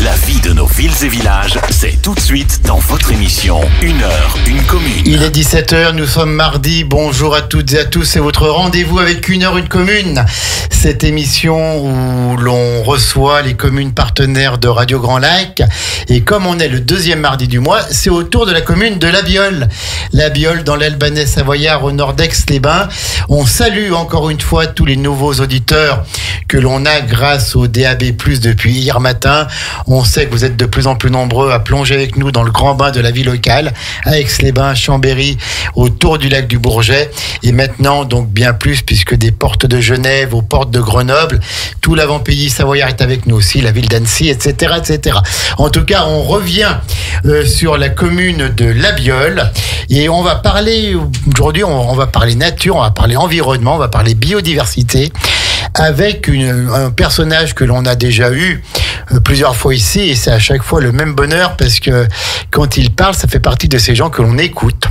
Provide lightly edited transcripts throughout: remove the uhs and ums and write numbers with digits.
La vie de nos villes et villages, c'est tout de suite dans votre émission 1 heure, une commune. Il est 17h, nous sommes mardi. Bonjour à toutes et à tous, c'est votre rendez-vous avec 1 heure, une commune. Cette émission où l'on reçoit les communes partenaires de Radio Grand Lac. Et comme on est le deuxième mardi du mois, c'est au tour de la commune de La Biole. La Biole dans l'Albanais savoyard au nord d'Aix-les-Bains. On salue encore une fois tous les nouveaux auditeurs que l'on a grâce au DAB+, depuis hier matin. On sait que vous êtes de plus en plus nombreux à plonger avec nous dans le grand bain de la vie locale, à Aix-les-Bains, Chambéry, autour du lac du Bourget. Et maintenant, donc bien plus, puisque des portes de Genève aux portes de Grenoble, tout l'avant-pays savoyard est avec nous aussi, la ville d'Annecy, etc., etc. En tout cas, on revient sur la commune de La Biole. Et on va parler, aujourd'hui, on va parler nature, on va parler environnement, on va parler biodiversité, avec un personnage que l'on a déjà eu plusieurs fois ici, et c'est à chaque fois le même bonheur, parce que quand il parle, ça fait partie de ces gens que l'on écoute.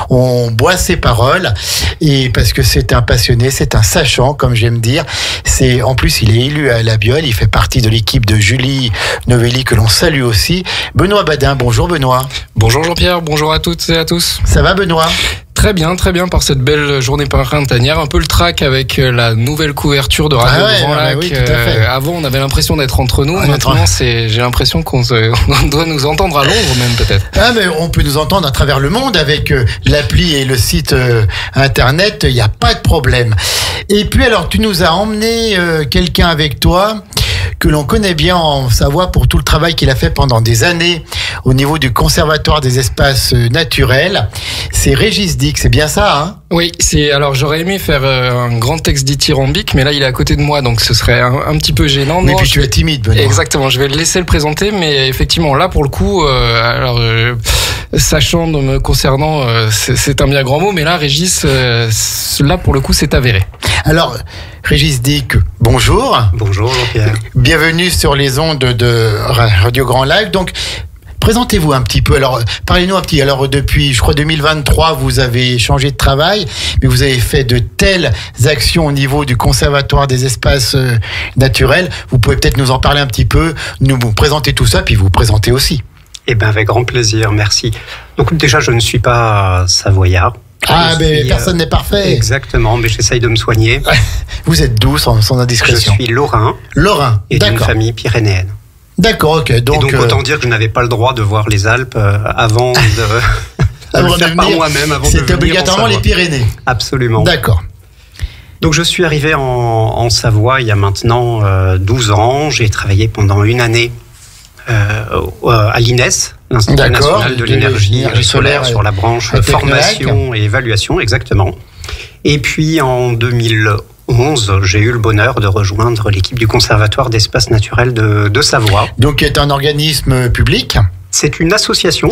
On boit ses paroles, et parce que c'est un passionné, c'est un sachant, comme j'aime dire. En plus, il est élu à La Biole, il fait partie de l'équipe de Julie Novelli, que l'on salue aussi. Benoît Badin, bonjour Benoît. Bonjour Jean-Pierre, bonjour à toutes et à tous. Ça va Benoît ? Très bien, par cette belle journée printanière. Un peu le trac avec la nouvelle couverture de Radio Grand Lac. Oui, tout à fait. Avant, on avait l'impression d'être entre nous. Maintenant, j'ai l'impression qu'on doit nous entendre à Londres même peut-être. Ah, mais on peut nous entendre à travers le monde avec l'appli et le site internet. Il n'y a pas de problème. Et puis alors, tu nous as emmené quelqu'un avec toi que l'on connaît bien en Savoie pour tout le travail qu'il a fait pendant des années au niveau du Conservatoire des espaces naturels. C'est Régis Dick, c'est bien ça, hein ? Oui, alors j'aurais aimé faire un grand texte dithyrambique, mais là il est à côté de moi, donc ce serait un petit peu gênant. Mais puis tu es timide, Benoît. Exactement, je vais le laisser le présenter, mais effectivement là pour le coup, sachant de me concernant, c'est un bien grand mot, mais là Régis, là pour le coup c'est avéré. Alors, Régis Dick, bonjour. Bonjour Jean-Pierre. Bienvenue sur les ondes de Radio Grand Lac. Donc, présentez-vous un petit peu. Alors, parlez-nous un petit. Alors, depuis, je crois, 2023, vous avez changé de travail, mais vous avez fait de telles actions au niveau du Conservatoire des espaces naturels. Vous pouvez peut-être nous en parler un petit peu, nous vous présenter tout ça, puis vous présenter aussi. Eh bien, avec grand plaisir, merci. Donc, déjà, je ne suis pas savoyard. Mais personne n'est parfait. Exactement, mais j'essaye de me soigner. Vous êtes d'où, sans indiscrétion ? Je suis lorrain. Lorrain, et d'une famille pyrénéenne. D'accord, ok. Donc autant dire que je n'avais pas le droit de voir les Alpes avant de le faire par moi-même. C'était obligatoirement les Pyrénées. Absolument. D'accord. Donc je suis arrivé en Savoie il y a maintenant 12 ans. J'ai travaillé pendant une année à l'INES, l'Institut national de l'énergie solaire, sur la branche formation et évaluation, exactement. Et puis en 2011, j'ai eu le bonheur de rejoindre l'équipe du Conservatoire d'espaces naturels de Savoie. Donc qui est un organisme public ? C'est une association,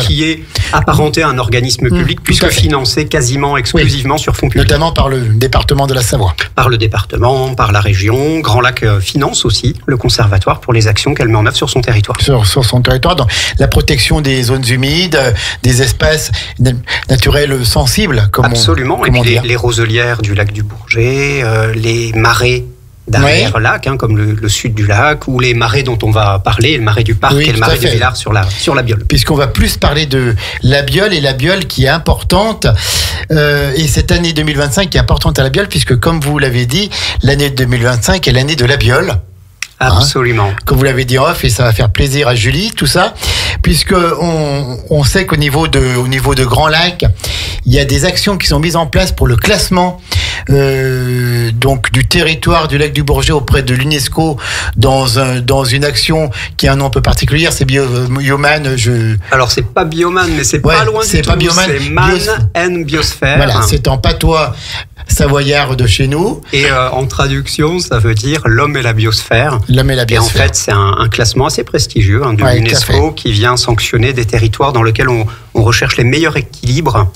qui est apparentée à un organisme public, puisque financée quasiment exclusivement sur fonds publics. Notamment par le département de la Savoie. Par le département, par la région. Grand Lac finance aussi le conservatoire pour les actions qu'elle met en œuvre sur son territoire. Sur son territoire, dans la protection des zones humides, des espaces naturels sensibles, comme absolument. Et puis les roselières du lac du Bourget, les marais d'arrière-lac, comme le sud du lac, ou les marais dont on va parler, le marais du Parc et le marais du Villard sur la Biole. Puisqu'on va plus parler de la Biole, et la Biole qui est importante, et cette année 2025 qui est importante à la Biole, puisque comme vous l'avez dit, l'année 2025 est l'année de la Biole. Absolument. Comme vous l'avez dit en off, et ça va faire plaisir à Julie, tout ça, puisque on sait qu'au niveau de Grand Lac, il y a des actions qui sont mises en place pour le classement donc du territoire du lac du Bourget auprès de l'UNESCO dans une action qui a un nom un peu particulier, c'est Bioman. Alors c'est pas Bioman, mais c'est pas loin du tout. C'est Man and Biosphère. Voilà, c'est en patois savoyard de chez nous. Et en traduction, ça veut dire l'homme et la biosphère. L'homme et la biosphère. Et en fait, c'est un classement assez prestigieux de l'UNESCO qui vient sanctionner des territoires dans lesquels on recherche les meilleurs équilibres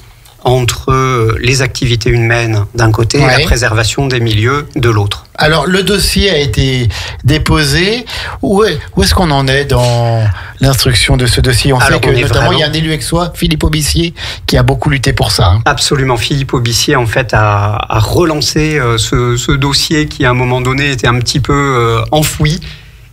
entre les activités humaines d'un côté et la préservation des milieux de l'autre. Alors, le dossier a été déposé. Où est-ce qu'on en est dans l'instruction de ce dossier? On sait que notamment, il y a un élu aixois, Philippe Aubissier, qui a beaucoup lutté pour ça. Absolument. Philippe Aubissier, en fait, a relancé ce dossier qui, à un moment donné, était un petit peu enfoui.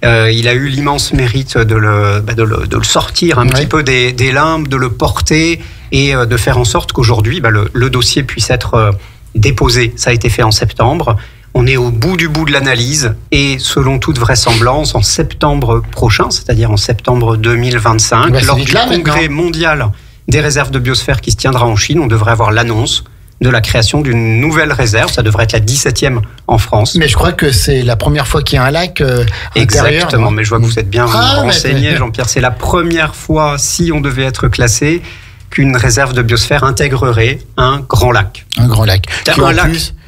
Il a eu l'immense mérite de le sortir un petit peu des limbes, de le porter et de faire en sorte qu'aujourd'hui, le dossier puisse être déposé. Ça a été fait en septembre. On est au bout de l'analyse et selon toute vraisemblance, en septembre prochain, c'est-à-dire en septembre 2025, lors du congrès mondial des réserves de biosphère qui se tiendra en Chine, on devrait avoir l'annonce de la création d'une nouvelle réserve. Ça devrait être la 17e en France. Mais je crois que c'est la première fois qu'il y a un lac intérieur. Exactement, mais je vois que vous êtes bien renseigné, Jean-Pierre. C'est la première fois, si on devait être classé, qu'une réserve de biosphère intégrerait un grand lac. Un grand lac.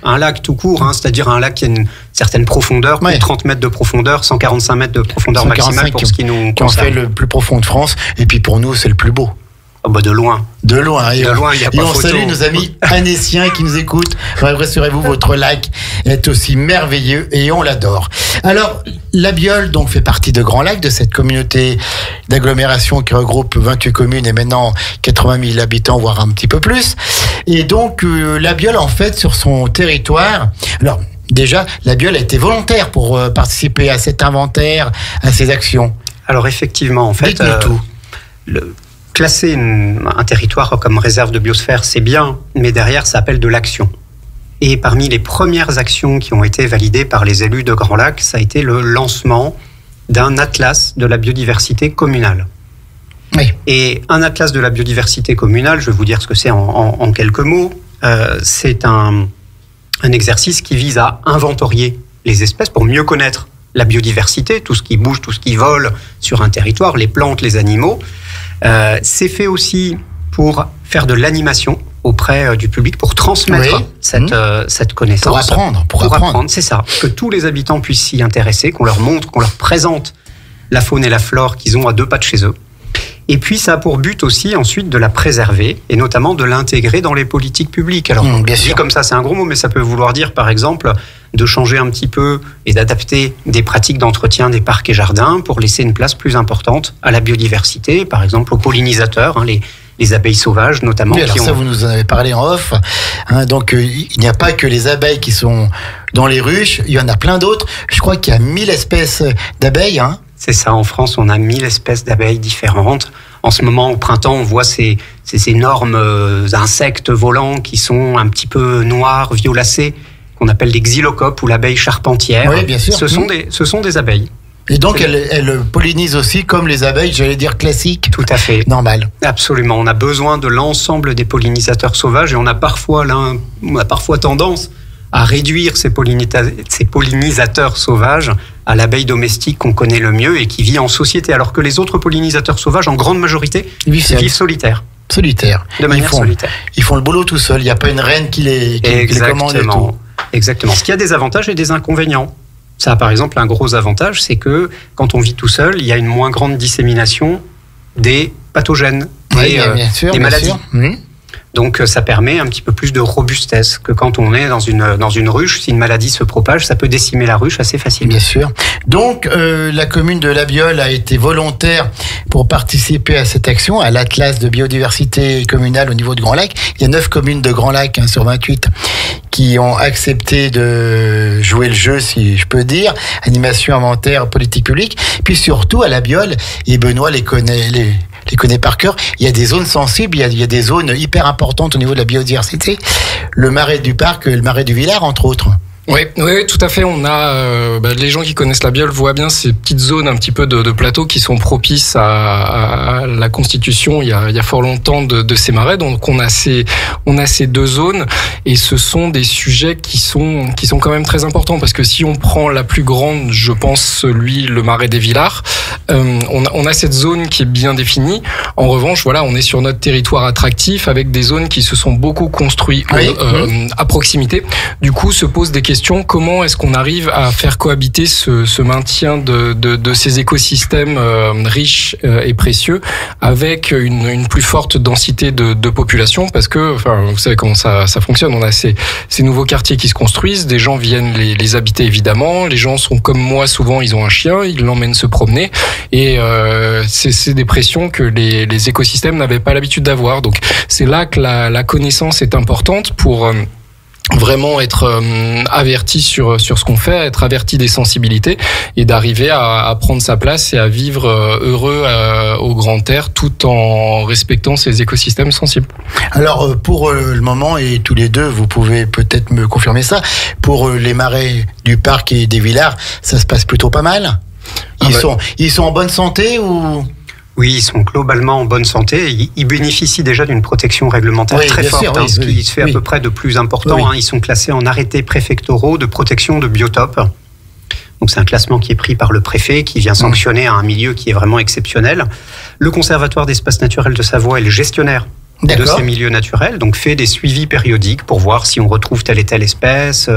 Un lac tout court, c'est-à-dire un lac qui a une certaine profondeur, plus de 30 mètres de profondeur, 145 mètres de profondeur maximale pour ce qui nous concerne. Qui en fait le plus profond de France, et puis pour nous, c'est le plus beau. De loin. De loin, il n'y a pas photo. On salue nos amis annéciens qui nous écoutent. Rassurez-vous, votre lac est aussi merveilleux et on l'adore. Alors, la Biole donc fait partie de Grand Lac, de cette communauté d'agglomération qui regroupe 28 communes et maintenant 80 000 habitants, voire un petit peu plus. Et donc, la Biole, en fait, sur son territoire... Alors, déjà, la Biole a été volontaire pour participer à cet inventaire, à ces actions. Alors, effectivement, en fait... Dites-nous tout. Classer un territoire comme réserve de biosphère, c'est bien, mais derrière, ça appelle de l'action. Et parmi les premières actions qui ont été validées par les élus de Grand Lac, ça a été le lancement d'un atlas de la biodiversité communale. Oui. Et un atlas de la biodiversité communale, je vais vous dire ce que c'est en quelques mots, c'est un exercice qui vise à inventorier les espèces pour mieux connaître la biodiversité, tout ce qui bouge, tout ce qui vole sur un territoire, les plantes, les animaux. C'est fait aussi pour faire de l'animation auprès du public, pour transmettre cette connaissance. Pour apprendre. C'est ça. Que tous les habitants puissent s'y intéresser, qu'on leur montre, qu'on leur présente la faune et la flore qu'ils ont à 2 pas de chez eux. Et puis, ça a pour but aussi, ensuite, de la préserver et notamment de l'intégrer dans les politiques publiques. Alors, dit comme ça, c'est un gros mot, mais ça peut vouloir dire, par exemple, de changer un petit peu et d'adapter des pratiques d'entretien des parcs et jardins pour laisser une place plus importante à la biodiversité, par exemple aux pollinisateurs, les abeilles sauvages notamment. Oui, alors ça, vous nous en avez parlé en off. Donc, il n'y a pas que les abeilles qui sont dans les ruches, il y en a plein d'autres. Je crois qu'il y a 1000 espèces d'abeilles. C'est ça, en France, on a 1000 espèces d'abeilles différentes. En ce moment, au printemps, on voit ces énormes insectes volants qui sont un petit peu noirs, violacés, qu'on appelle les xylocopes ou l'abeille charpentière. Oui, bien sûr. Ce sont des abeilles. Et donc, elles pollinisent aussi comme les abeilles, j'allais dire classiques. Tout à fait. Normal. Absolument. On a besoin de l'ensemble des pollinisateurs sauvages et on a parfois tendance à réduire ces pollinisateurs sauvages à l'abeille domestique qu'on connaît le mieux et qui vit en société, alors que les autres pollinisateurs sauvages, en grande majorité, vivent solitaires. De manière solitaire. Ils font le boulot tout seuls, il n'y a pas une reine qui les commande et tout. Exactement. Ce qui a des avantages et des inconvénients. Ça a par exemple un gros avantage, c'est que quand on vit tout seul, il y a une moins grande dissémination des pathogènes, des maladies. Donc ça permet un petit peu plus de robustesse que quand on est dans une ruche. Si une maladie se propage, ça peut décimer la ruche assez facilement. Bien sûr. Donc la commune de La Biole a été volontaire pour participer à cette action, à l'Atlas de biodiversité communale au niveau de Grand Lac. Il y a 9 communes de Grand Lac sur 28 qui ont accepté de jouer le jeu, si je peux dire. Animation, inventaire, politique publique. Puis surtout à La Biole, et Benoît les connaît par cœur, il y a des zones sensibles, il y a des zones hyper importantes au niveau de la biodiversité. Le marais du Parc, le marais du Villard, entre autres. Oui, tout à fait. On a les gens qui connaissent la Biole voient bien ces petites zones un petit peu de plateaux qui sont propices à la constitution il y a fort longtemps de ces marais. Donc on a ces 2 zones et ce sont des sujets qui sont quand même très importants parce que si on prend la plus grande, je pense le marais des Villars, on a cette zone qui est bien définie. En revanche, voilà, on est sur notre territoire attractif avec des zones qui se sont beaucoup construites à proximité. Du coup, se posent des questions. Comment est-ce qu'on arrive à faire cohabiter ce maintien de ces écosystèmes riches et précieux avec une plus forte densité de population parce que, vous savez comment ça fonctionne. On a ces nouveaux quartiers qui se construisent, des gens viennent les habiter évidemment. Les gens sont comme moi, souvent ils ont un chien, ils l'emmènent se promener et c'est des pressions que les écosystèmes n'avaient pas l'habitude d'avoir. Donc c'est là que la connaissance est importante pour vraiment être averti sur ce qu'on fait, être averti des sensibilités et d'arriver à prendre sa place et à vivre heureux au grand air tout en respectant ces écosystèmes sensibles. Alors pour le moment, et tous les deux, vous pouvez peut-être me confirmer ça, pour les marais du parc et des Villars, ça se passe plutôt pas mal. Ils sont en bonne santé ou... Oui, ils sont globalement en bonne santé. Ils bénéficient déjà d'une protection réglementaire très forte, ce qui se fait à peu près de plus important. Oui. Ils sont classés en arrêtés préfectoraux de protection de biotopes. Donc c'est un classement qui est pris par le préfet, qui vient sanctionner un milieu qui est vraiment exceptionnel. Le Conservatoire d'espaces naturels de Savoie est le gestionnaire de ces milieux naturels, donc fait des suivis périodiques pour voir si on retrouve telle et telle espèce,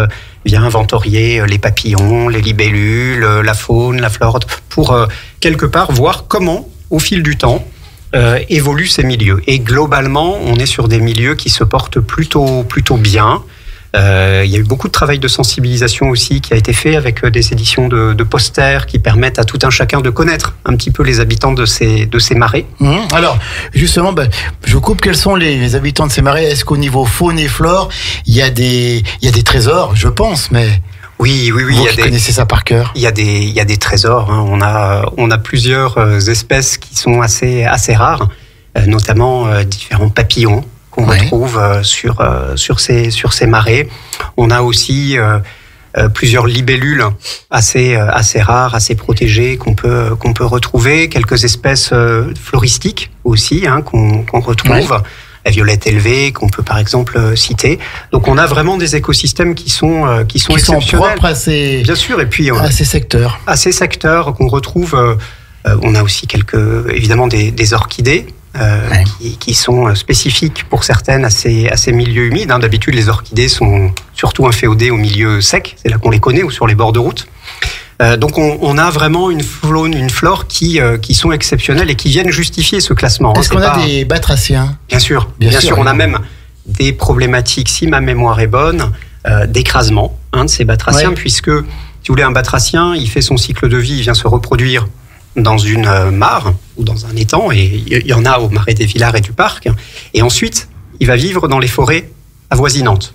vient inventorier les papillons, les libellules, la faune, la flore, pour quelque part voir comment, au fil du temps, évoluent ces milieux. Et globalement, on est sur des milieux qui se portent plutôt bien. Il y a eu beaucoup de travail de sensibilisation aussi qui a été fait avec des éditions de posters qui permettent à tout un chacun de connaître un petit peu les habitants de ces marais. Alors, justement, je coupe, quels sont les habitants de ces marais? Est-ce qu'au niveau faune et flore, il y a des trésors, je pense, mais... Oui. Vous connaissez ça par cœur. Il y a des trésors. On a plusieurs espèces qui sont assez rares, notamment différents papillons qu'on retrouve sur ces marais. On a aussi plusieurs libellules assez rares, assez protégées qu'on peut retrouver. Quelques espèces floristiques aussi qu'on retrouve. Ouais. La violette élevée, qu'on peut par exemple citer. Donc on a vraiment des écosystèmes qui sont exceptionnels. Propres à ces... Bien sûr, et puis à ces secteurs. À ces secteurs qu'on retrouve. On a aussi évidemment des orchidées qui sont spécifiques pour certaines à ces milieux humides. D'habitude, les orchidées sont surtout inféodées au milieu sec. C'est là qu'on les connaît, ou sur les bords de route. Donc on a vraiment une faune, une flore qui sont exceptionnelles et qui viennent justifier ce classement. Est-ce qu'on a des batraciens? Bien sûr. On a même des problématiques, si ma mémoire est bonne, d'écrasement de ces batraciens, puisque, si vous voulez, un batracien, il fait son cycle de vie, il vient se reproduire dans une mare ou dans un étang, et il y en a au marais des Villars et du parc, et ensuite, il va vivre dans les forêts avoisinantes.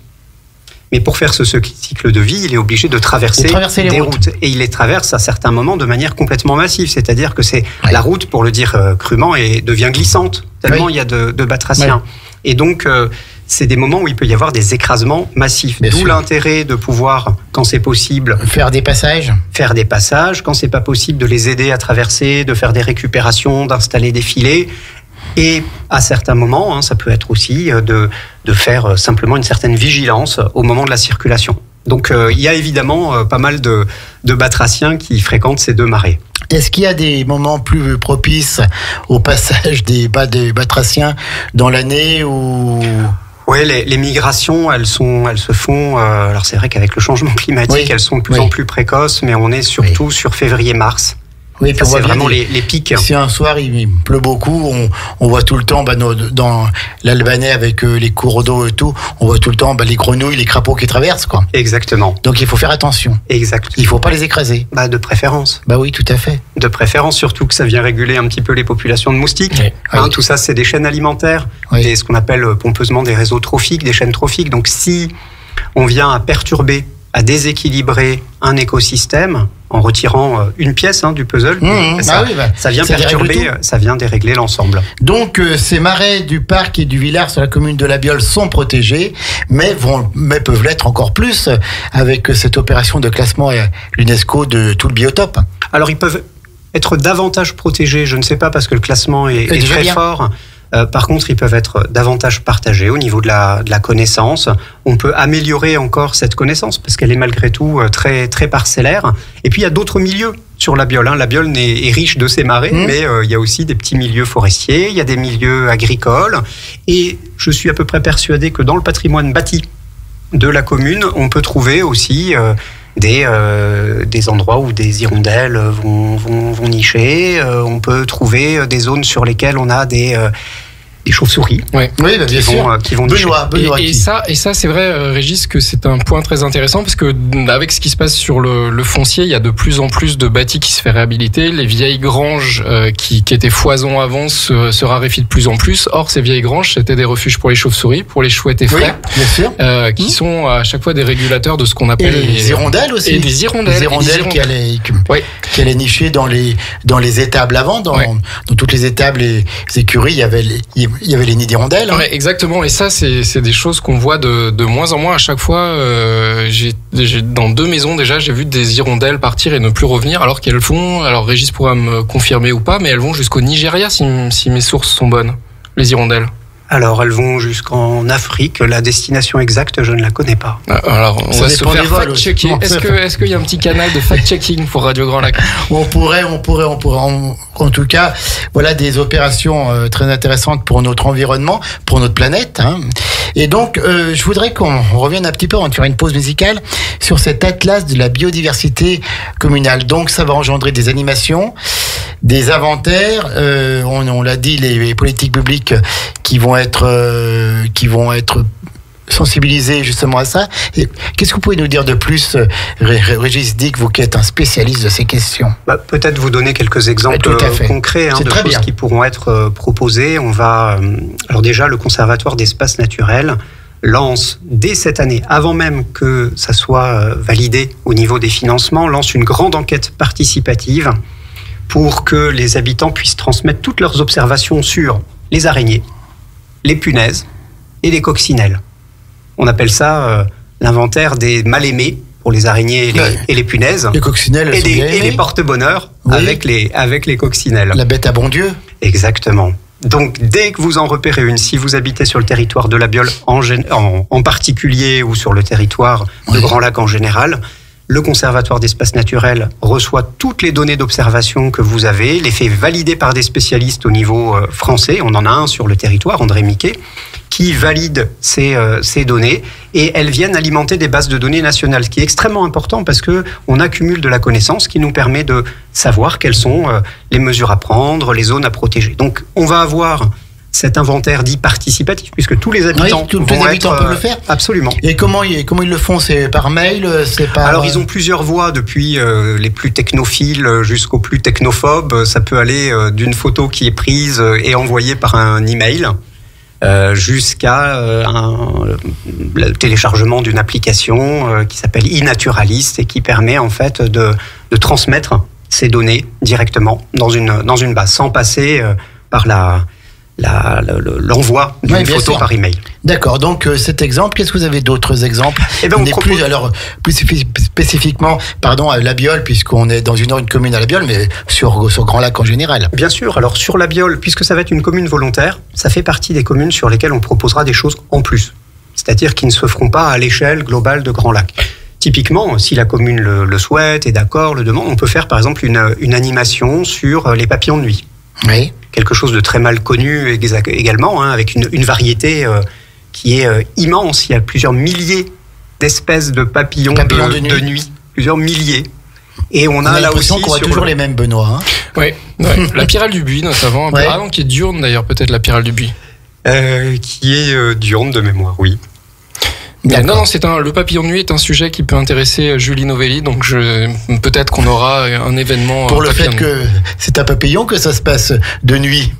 Mais pour faire ce cycle de vie, il est obligé de traverser des routes. Et il les traverse à certains moments de manière complètement massive. C'est-à-dire que la route, pour le dire crûment, devient glissante, tellement il y a de batraciens. Et donc, c'est des moments où il peut y avoir des écrasements massifs. D'où l'intérêt de pouvoir, quand c'est possible... Faire des passages. Quand c'est pas possible, de les aider à traverser, de faire des récupérations, d'installer des filets. Et à certains moments, ça peut être aussi de faire simplement une certaine vigilance au moment de la circulation. Donc il y a évidemment pas mal de batraciens qui fréquentent ces deux marais. Est-ce qu'il y a des moments plus propices au passage des batraciens dans l'année ou... Oui, les migrations, elles se font... alors c'est vrai qu'avec le changement climatique, elles sont de plus en plus précoces, mais on est surtout sur février-mars. Oui, puis c'est vraiment les pics. Si un soir il pleut beaucoup, on voit tout le temps dans l'Albanais avec les cours d'eau et tout, on voit tout le temps les grenouilles, les crapauds qui traversent, quoi. Exactement. Donc il faut faire attention. Exact. Il faut pas les écraser. De préférence. Oui, tout à fait. De préférence, surtout que ça vient réguler un petit peu les populations de moustiques. Oui. Tout ça, c'est des chaînes alimentaires, et ce qu'on appelle pompeusement des réseaux trophiques, des chaînes trophiques. Donc si on vient à perturber, à déséquilibrer un écosystème en retirant une pièce du puzzle, ça vient perturber, ça vient dérégler l'ensemble. Donc ces marais du parc et du Villars sur la commune de La Biole sont protégés, mais peuvent l'être encore plus avec cette opération de classement à l'UNESCO de tout le biotope. Alors ils peuvent être davantage protégés, je ne sais pas, parce que le classement est très fort. Par contre, ils peuvent être davantage partagés au niveau de la connaissance. On peut améliorer encore cette connaissance parce qu'elle est malgré tout très, très parcellaire. Et puis, il y a d'autres milieux sur la Biole. La Biole est riche de ses marais, mais il y a aussi des petits milieux forestiers, il y a des milieux agricoles. Et je suis à peu près persuadé que dans le patrimoine bâti de la commune, on peut trouver aussi... des endroits où des hirondelles vont nicher. On peut trouver des zones sur lesquelles on a chauves-souris. Oui, bah, bien sûr. Qui vont Benoît, et ça, c'est vrai, Régis, que c'est un point très intéressant parce que avec ce qui se passe sur le foncier, il y a de plus en plus de bâtis qui se fait réhabiliter. Les vieilles granges qui étaient foison avant se raréfient de plus en plus. Or, ces vieilles granges, c'était des refuges pour les chauves-souris, pour les chouettes effraies, bien sûr. qui sont à chaque fois des régulateurs de ce qu'on appelle les hirondelles aussi. Et des hirondelles. Qui allaient nicher dans les étables avant, dans toutes les étables et les écuries, il y avait les nids d'hirondelles. Ouais, exactement. Et ça, c'est des choses qu'on voit de moins en moins. À chaque fois, dans 2 maisons déjà, j'ai vu des hirondelles partir et ne plus revenir, alors qu'elles vont. Alors Régis pourra me confirmer ou pas, mais elles vont jusqu'au Nigeria si mes sources sont bonnes. Les hirondelles. Alors, elles vont jusqu'en Afrique. La destination exacte, je ne la connais pas. Alors, on va se faire fact-checker. Est-ce qu'il y a un petit canal de fact-checking pour Radio Grand Lac ? On pourrait. En tout cas, voilà des opérations très intéressantes pour notre environnement, pour notre planète. Hein. Et donc, je voudrais qu'on revienne un petit peu, on va faire une pause musicale, sur cet atlas de la biodiversité communale. Donc, ça va engendrer des animations, des inventaires, on l'a dit, les politiques publiques qui vont être sensibilisés justement à ça. Et qu'est-ce que vous pouvez nous dire de plus, Régis Dick, vous qui êtes un spécialiste de ces questions? Peut-être vous donner quelques exemples concrets de choses qui pourront être proposées. On va, alors déjà, le Conservatoire d'espaces naturels lance dès cette année, avant même que ça soit validé au niveau des financements, lance une grande enquête participative pour que les habitants puissent transmettre toutes leurs observations sur les araignées, les punaises et les coccinelles. On appelle ça l'inventaire des mal-aimés pour les araignées et les punaises. Les coccinelles, et les porte-bonheur avec les coccinelles. La bête à bon Dieu. Exactement. Donc, dès que vous en repérez une, si vous habitez sur le territoire de la Biole en particulier ou sur le territoire de Grand Lac en général, le Conservatoire d'espaces naturels reçoit toutes les données d'observation que vous avez, les fait valider par des spécialistes au niveau français. On en a un sur le territoire, André Miquet, qui valide ces données et elles viennent alimenter des bases de données nationales, ce qui est extrêmement important parce qu'on accumule de la connaissance qui nous permet de savoir quelles sont les mesures à prendre, les zones à protéger. Donc on va avoir cet inventaire dit participatif, puisque tous les habitants peuvent le faire. Absolument. Et comment ils le font? C'est par mail? Alors ils ont plusieurs voies, depuis les plus technophiles jusqu'aux plus technophobes. Ça peut aller d'une photo qui est prise et envoyée par un email jusqu'à le téléchargement d'une application qui s'appelle e-Naturalist et qui permet en fait de transmettre ces données directement dans une base sans passer par l'envoi d'une photo par email. D'accord, donc cet exemple, qu'est-ce que vous avez d'autres exemples? Plus spécifiquement, à la Biole, puisqu'on est dans une commune à la Biole, mais sur Grand Lac en général. Bien sûr, alors sur la Biole, puisque ça va être une commune volontaire, ça fait partie des communes sur lesquelles on proposera des choses en plus, c'est-à-dire qui ne se feront pas à l'échelle globale de Grand Lac. Typiquement, si la commune le souhaite, est d'accord, le demande, on peut faire par exemple une animation sur les papillons de nuit. Oui. Quelque chose de très mal connu également, avec une variété qui est immense. Il y a plusieurs milliers d'espèces de papillons de nuit. Plusieurs milliers. Et on a là aussi qu'on voit toujours les mêmes, Benoît. Oui. La pyrale du buis, notamment. Qui est diurne d'ailleurs, peut-être la pyrale du buis. Qui est diurne de mémoire, oui. Non, le papillon de nuit est un sujet qui peut intéresser Julie Novelli, donc peut-être qu'on aura un événement. Pour le fait que c'est un papillon que ça se passe de nuit.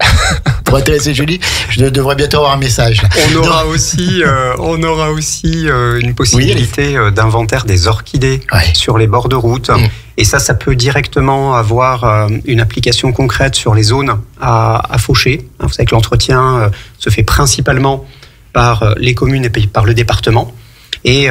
Pour intéresser Julie, je devrais bientôt avoir un message. On aura aussi une possibilité d'inventaire des orchidées sur les bords de route. Et ça peut directement avoir une application concrète sur les zones à faucher. Vous savez que l'entretien se fait principalement par les communes et par le département. Et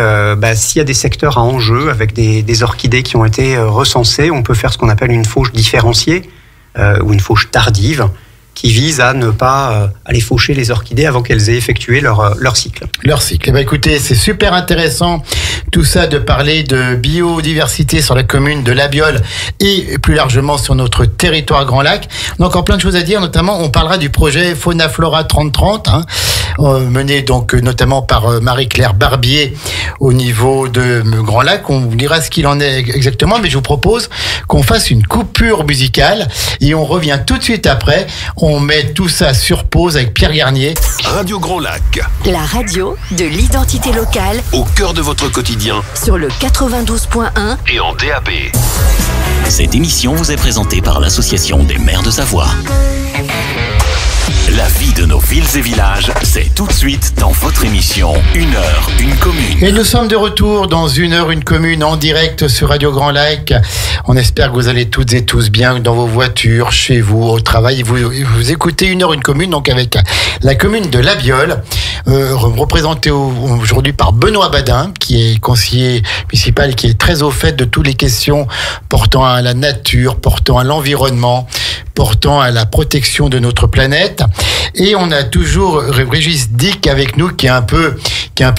s'il y a des secteurs à enjeu avec des orchidées qui ont été recensées, on peut faire ce qu'on appelle une fauche différenciée ou une fauche tardive qui vise à ne pas aller faucher les orchidées avant qu'elles aient effectué leur cycle. Leur cycle. Écoutez, c'est super intéressant tout ça de parler de biodiversité sur la commune de La Biole et plus largement sur notre territoire Grand Lac. On a encore plein de choses à dire, notamment on parlera du projet Fauna Flora 3030, mené donc notamment par Marie-Claire Barbier au niveau de Grand Lac. On vous dira ce qu'il en est exactement, mais je vous propose qu'on fasse une coupure musicale et on revient tout de suite après. On met tout ça sur pause avec Pierre Garnier. Radio Grand Lac. La radio de l'identité locale. Au cœur de votre quotidien. Sur le 92.1 et en DAB. Cette émission vous est présentée par l'Association des maires de Savoie. La vie de nos villes et villages, c'est tout de suite dans votre émission 1 heure, 1 commune. Et nous sommes de retour dans 1 heure, 1 commune en direct sur Radio Grand Lac. On espère que vous allez toutes et tous bien dans vos voitures, chez vous, au travail. Vous écoutez 1 heure, 1 commune, donc avec la commune de La Biole, représentée aujourd'hui par Benoît Badin, qui est conseiller municipal, qui est très au fait de toutes les questions portant à la nature, portant à l'environnement, portant à la protection de notre planète. Et on a toujours Régis Dick avec nous, qui est un peu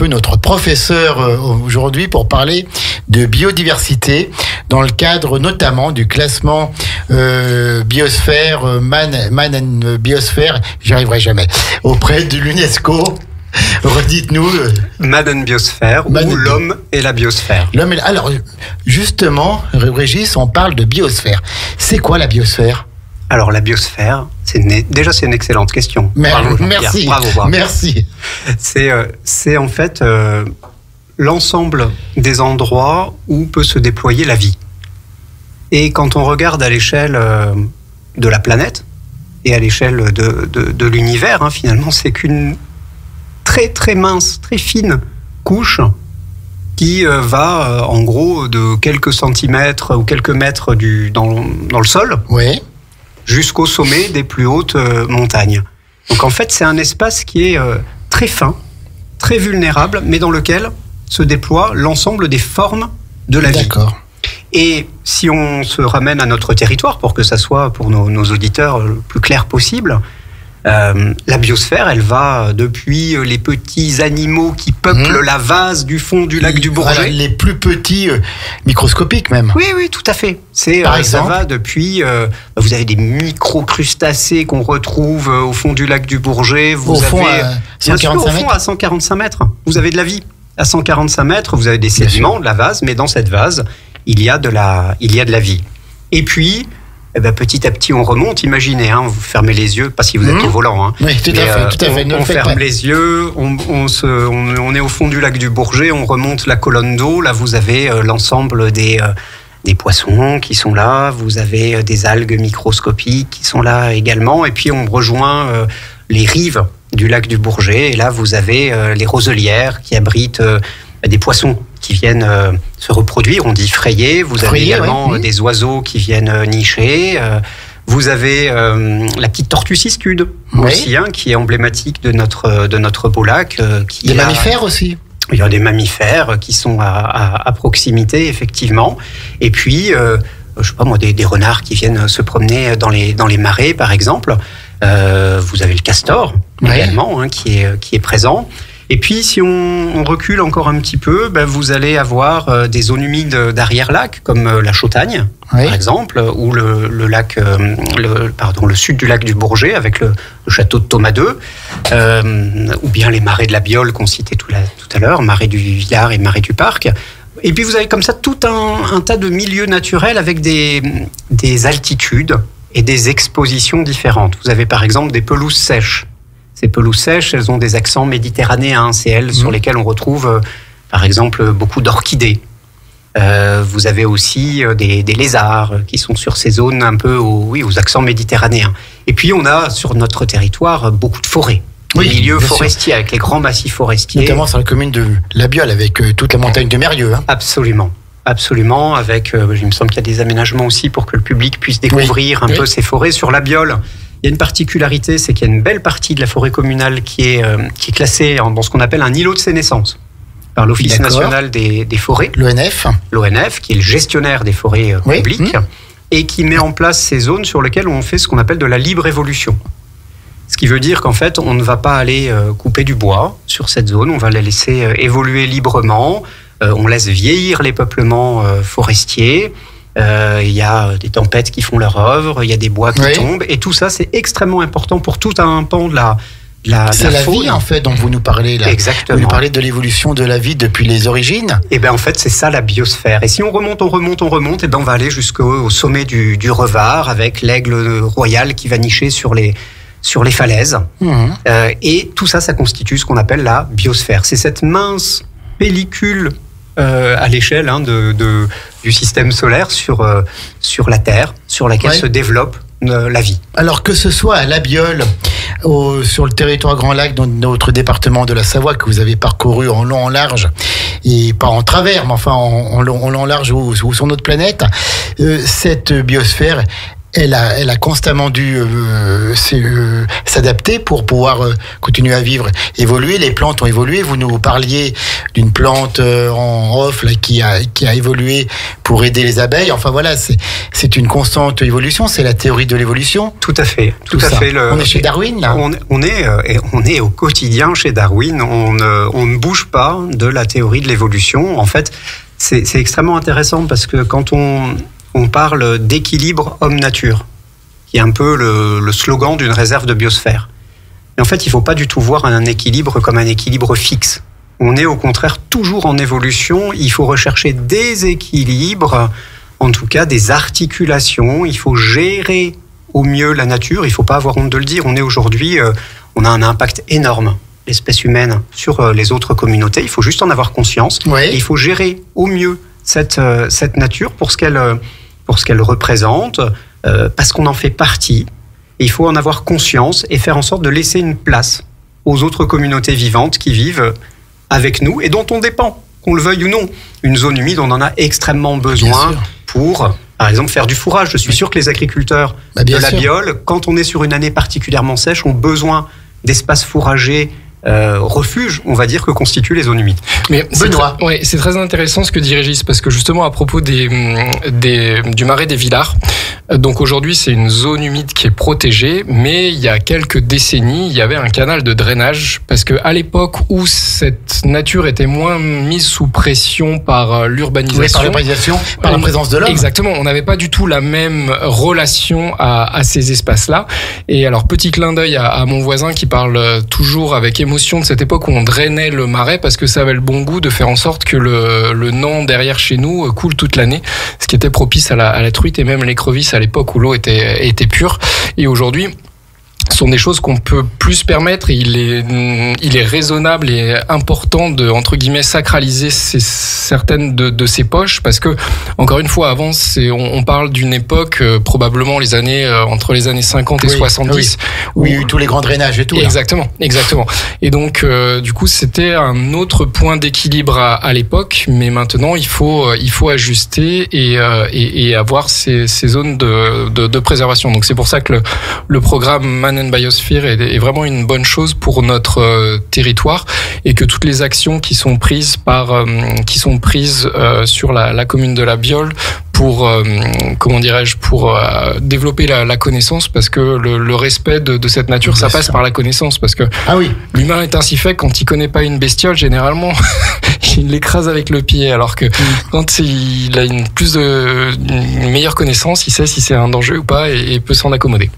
notre professeur aujourd'hui pour parler de biodiversité dans le cadre notamment du classement biosphère, Man and Biosphère, j'y arriverai jamais, auprès de l'UNESCO. Redites-nous. Man and Biosphère, ou l'homme et la biosphère. Alors, justement, Régis, on parle de biosphère. C'est quoi la biosphère ? Alors, la biosphère, c'est une excellente question. Merci. Bravo. Merci. C'est en fait l'ensemble des endroits où peut se déployer la vie. Et quand on regarde à l'échelle de la planète et à l'échelle de l'univers, finalement, c'est qu'une très très mince, très fine couche qui va en gros de quelques centimètres ou quelques mètres dans le sol. Oui. Jusqu'au sommet des plus hautes montagnes. Donc en fait, c'est un espace qui est très fin, très vulnérable, mais dans lequel se déploie l'ensemble des formes de la vie. D'accord. Et si on se ramène à notre territoire, pour que ça soit pour nos auditeurs le plus clair possible, la biosphère, elle va depuis les petits animaux qui peuplent la vase du fond du lac du Bourget. Voilà, les plus petits, microscopiques même. Oui, tout à fait. Ça va depuis... vous avez des micro-crustacés qu'on retrouve au fond du lac du Bourget. Au fond à 145 mètres. Vous avez de la vie. À 145 mètres, vous avez des sédiments, de la vase, mais dans cette vase, il y a de la vie. Et puis... petit à petit, on remonte. Imaginez, vous fermez les yeux, pas si vous êtes au volant. Oui, tout à fait. On ferme les yeux, on est au fond du lac du Bourget, on remonte la colonne d'eau. Là, vous avez l'ensemble des poissons qui sont là. Vous avez des algues microscopiques qui sont là également. Et puis, on rejoint les rives du lac du Bourget. Et là, vous avez les roselières qui abritent des poissons qui viennent se reproduire, on dit frayer. Vous avez également des oiseaux qui viennent nicher. Vous avez la petite tortue ciscude aussi, qui est emblématique de notre beau lac. Des mammifères aussi. Il y a des mammifères qui sont à proximité, effectivement. Et puis, je sais pas moi, des renards qui viennent se promener dans les marais, par exemple. Vous avez le castor également, qui est présent. Et puis, si on recule encore un petit peu, vous allez avoir des zones humides d'arrière-lac, comme la Chautagne, par exemple, ou le sud du lac du Bourget, avec le château de Thomas II, ou bien les marais de la Biole qu'on citait tout à l'heure, marais du Villard et marais du Parc. Et puis, vous avez comme ça tout un tas de milieux naturels avec des altitudes et des expositions différentes. Vous avez, par exemple, des pelouses sèches. Ces pelouses sèches, elles ont des accents méditerranéens. C'est elles sur lesquelles on retrouve, par exemple, beaucoup d'orchidées. Vous avez aussi des lézards qui sont sur ces zones un peu aux accents méditerranéens. Et puis, on a sur notre territoire beaucoup de forêts. Des milieux forestiers, avec les grands massifs forestiers. Notamment sur la commune de La Biole, avec toute la montagne de Mérieux. Absolument, avec, il me semble qu'il y a des aménagements aussi pour que le public puisse découvrir un peu ces forêts. Sur La Biole, il y a une particularité, c'est qu'il y a une belle partie de la forêt communale qui est classée dans ce qu'on appelle un îlot de sénescence par l'Office national des forêts. L'ONF, qui est le gestionnaire des forêts publiques, et qui met en place ces zones sur lesquelles on fait ce qu'on appelle de la libre évolution. Ce qui veut dire qu'en fait, on ne va pas aller couper du bois sur cette zone, on va la laisser évoluer librement, on laisse vieillir les peuplements forestiers. Il y a des tempêtes qui font leur œuvre, il y a des bois qui tombent, et tout ça, c'est extrêmement important pour tout un pan de la c'est la vie, en fait, dont vous nous parlez là. Exactement. Vous nous parlez de l'évolution de la vie depuis les origines. Et bien, en fait, c'est ça la biosphère. Et si on remonte, et ben on va aller jusqu'au sommet du Revard, avec l'aigle royal qui va nicher sur les sur les falaises. Et tout ça, ça constitue ce qu'on appelle la biosphère. C'est cette mince pellicule à l'échelle du système solaire sur la Terre, sur laquelle se développe la vie. Alors que ce soit à La Biole, sur le territoire Grand Lac, dans notre département de la Savoie, que vous avez parcouru en long, en large, et pas en travers, mais enfin en long, en large ou sur notre planète, cette biosphère, elle a constamment dû s'adapter pour pouvoir continuer à vivre, évoluer. Les plantes ont évolué. Vous nous parliez d'une plante en off là, qui a évolué pour aider les abeilles. Enfin voilà, c'est une constante évolution. C'est la théorie de l'évolution. Tout à fait. Tout à fait. On est chez Darwin là. On est au quotidien chez Darwin. On ne bouge pas de la théorie de l'évolution. En fait, c'est extrêmement intéressant parce que quand on parle d'équilibre homme-nature, qui est un peu le slogan d'une réserve de biosphère. Et en fait, il ne faut pas du tout voir un équilibre comme un équilibre fixe. On est au contraire toujours en évolution. Il faut rechercher des équilibres, en tout cas des articulations. Il faut gérer au mieux la nature. Il ne faut pas avoir honte de le dire. On est aujourd'hui, on a un impact énorme, l'espèce humaine, sur les autres communautés. Il faut juste en avoir conscience. Oui. Et il faut gérer au mieux cette nature pour ce qu'elle représente, parce qu'on en fait partie. Et il faut en avoir conscience et faire en sorte de laisser une place aux autres communautés vivantes qui vivent avec nous et dont on dépend, qu'on le veuille ou non. Une zone humide, on en a extrêmement besoin pour, par exemple, faire du fourrage. Je suis sûr que les agriculteurs de La Biole, quand on est sur une année particulièrement sèche, ont besoin d'espaces fourragers, refuge, on va dire, que constituent les zones humides. Mais Benoît. C'est très intéressant ce que dit Régis, parce que justement à propos du marais des Villars, donc aujourd'hui c'est une zone humide qui est protégée, mais il y a quelques décennies, il y avait un canal de drainage, parce que à l'époque où cette nature était moins mise sous pression par l'urbanisation, par la présence de l'homme. Exactement, on n'avait pas du tout la même relation à ces espaces-là. Et alors petit clin d'œil à mon voisin qui parle toujours avec émotion de cette époque où on drainait le marais parce que ça avait le bon goût de faire en sorte que le Nant derrière chez nous coule toute l'année, ce qui était propice à la truite et même l'écrevisse à l'époque où l'eau était pure. Et aujourd'hui, sont des choses qu'on peut plus se permettre, et il est raisonnable et important de, entre guillemets, sacraliser certaines de ces poches, parce que, encore une fois, avant, on parle d'une époque, probablement les années, entre les années 50 et 70. Où il y a eu tous les grands drainages et tout. Exactement. Et donc, du coup, c'était un autre point d'équilibre à l'époque, mais maintenant, il faut ajuster et avoir ces zones de préservation. Donc, c'est pour ça que le programme Man and Biosphere est vraiment une bonne chose pour notre territoire, et que toutes les actions qui sont prises sur la commune de La Biole pour développer la connaissance, parce que le respect de cette nature, ça passe par la connaissance, parce que l'humain est ainsi fait, quand il connaît pas une bestiole, généralement il l'écrase avec le pied, alors que quand il a une meilleure connaissance, il sait si c'est un danger ou pas, et peut s'en accommoder.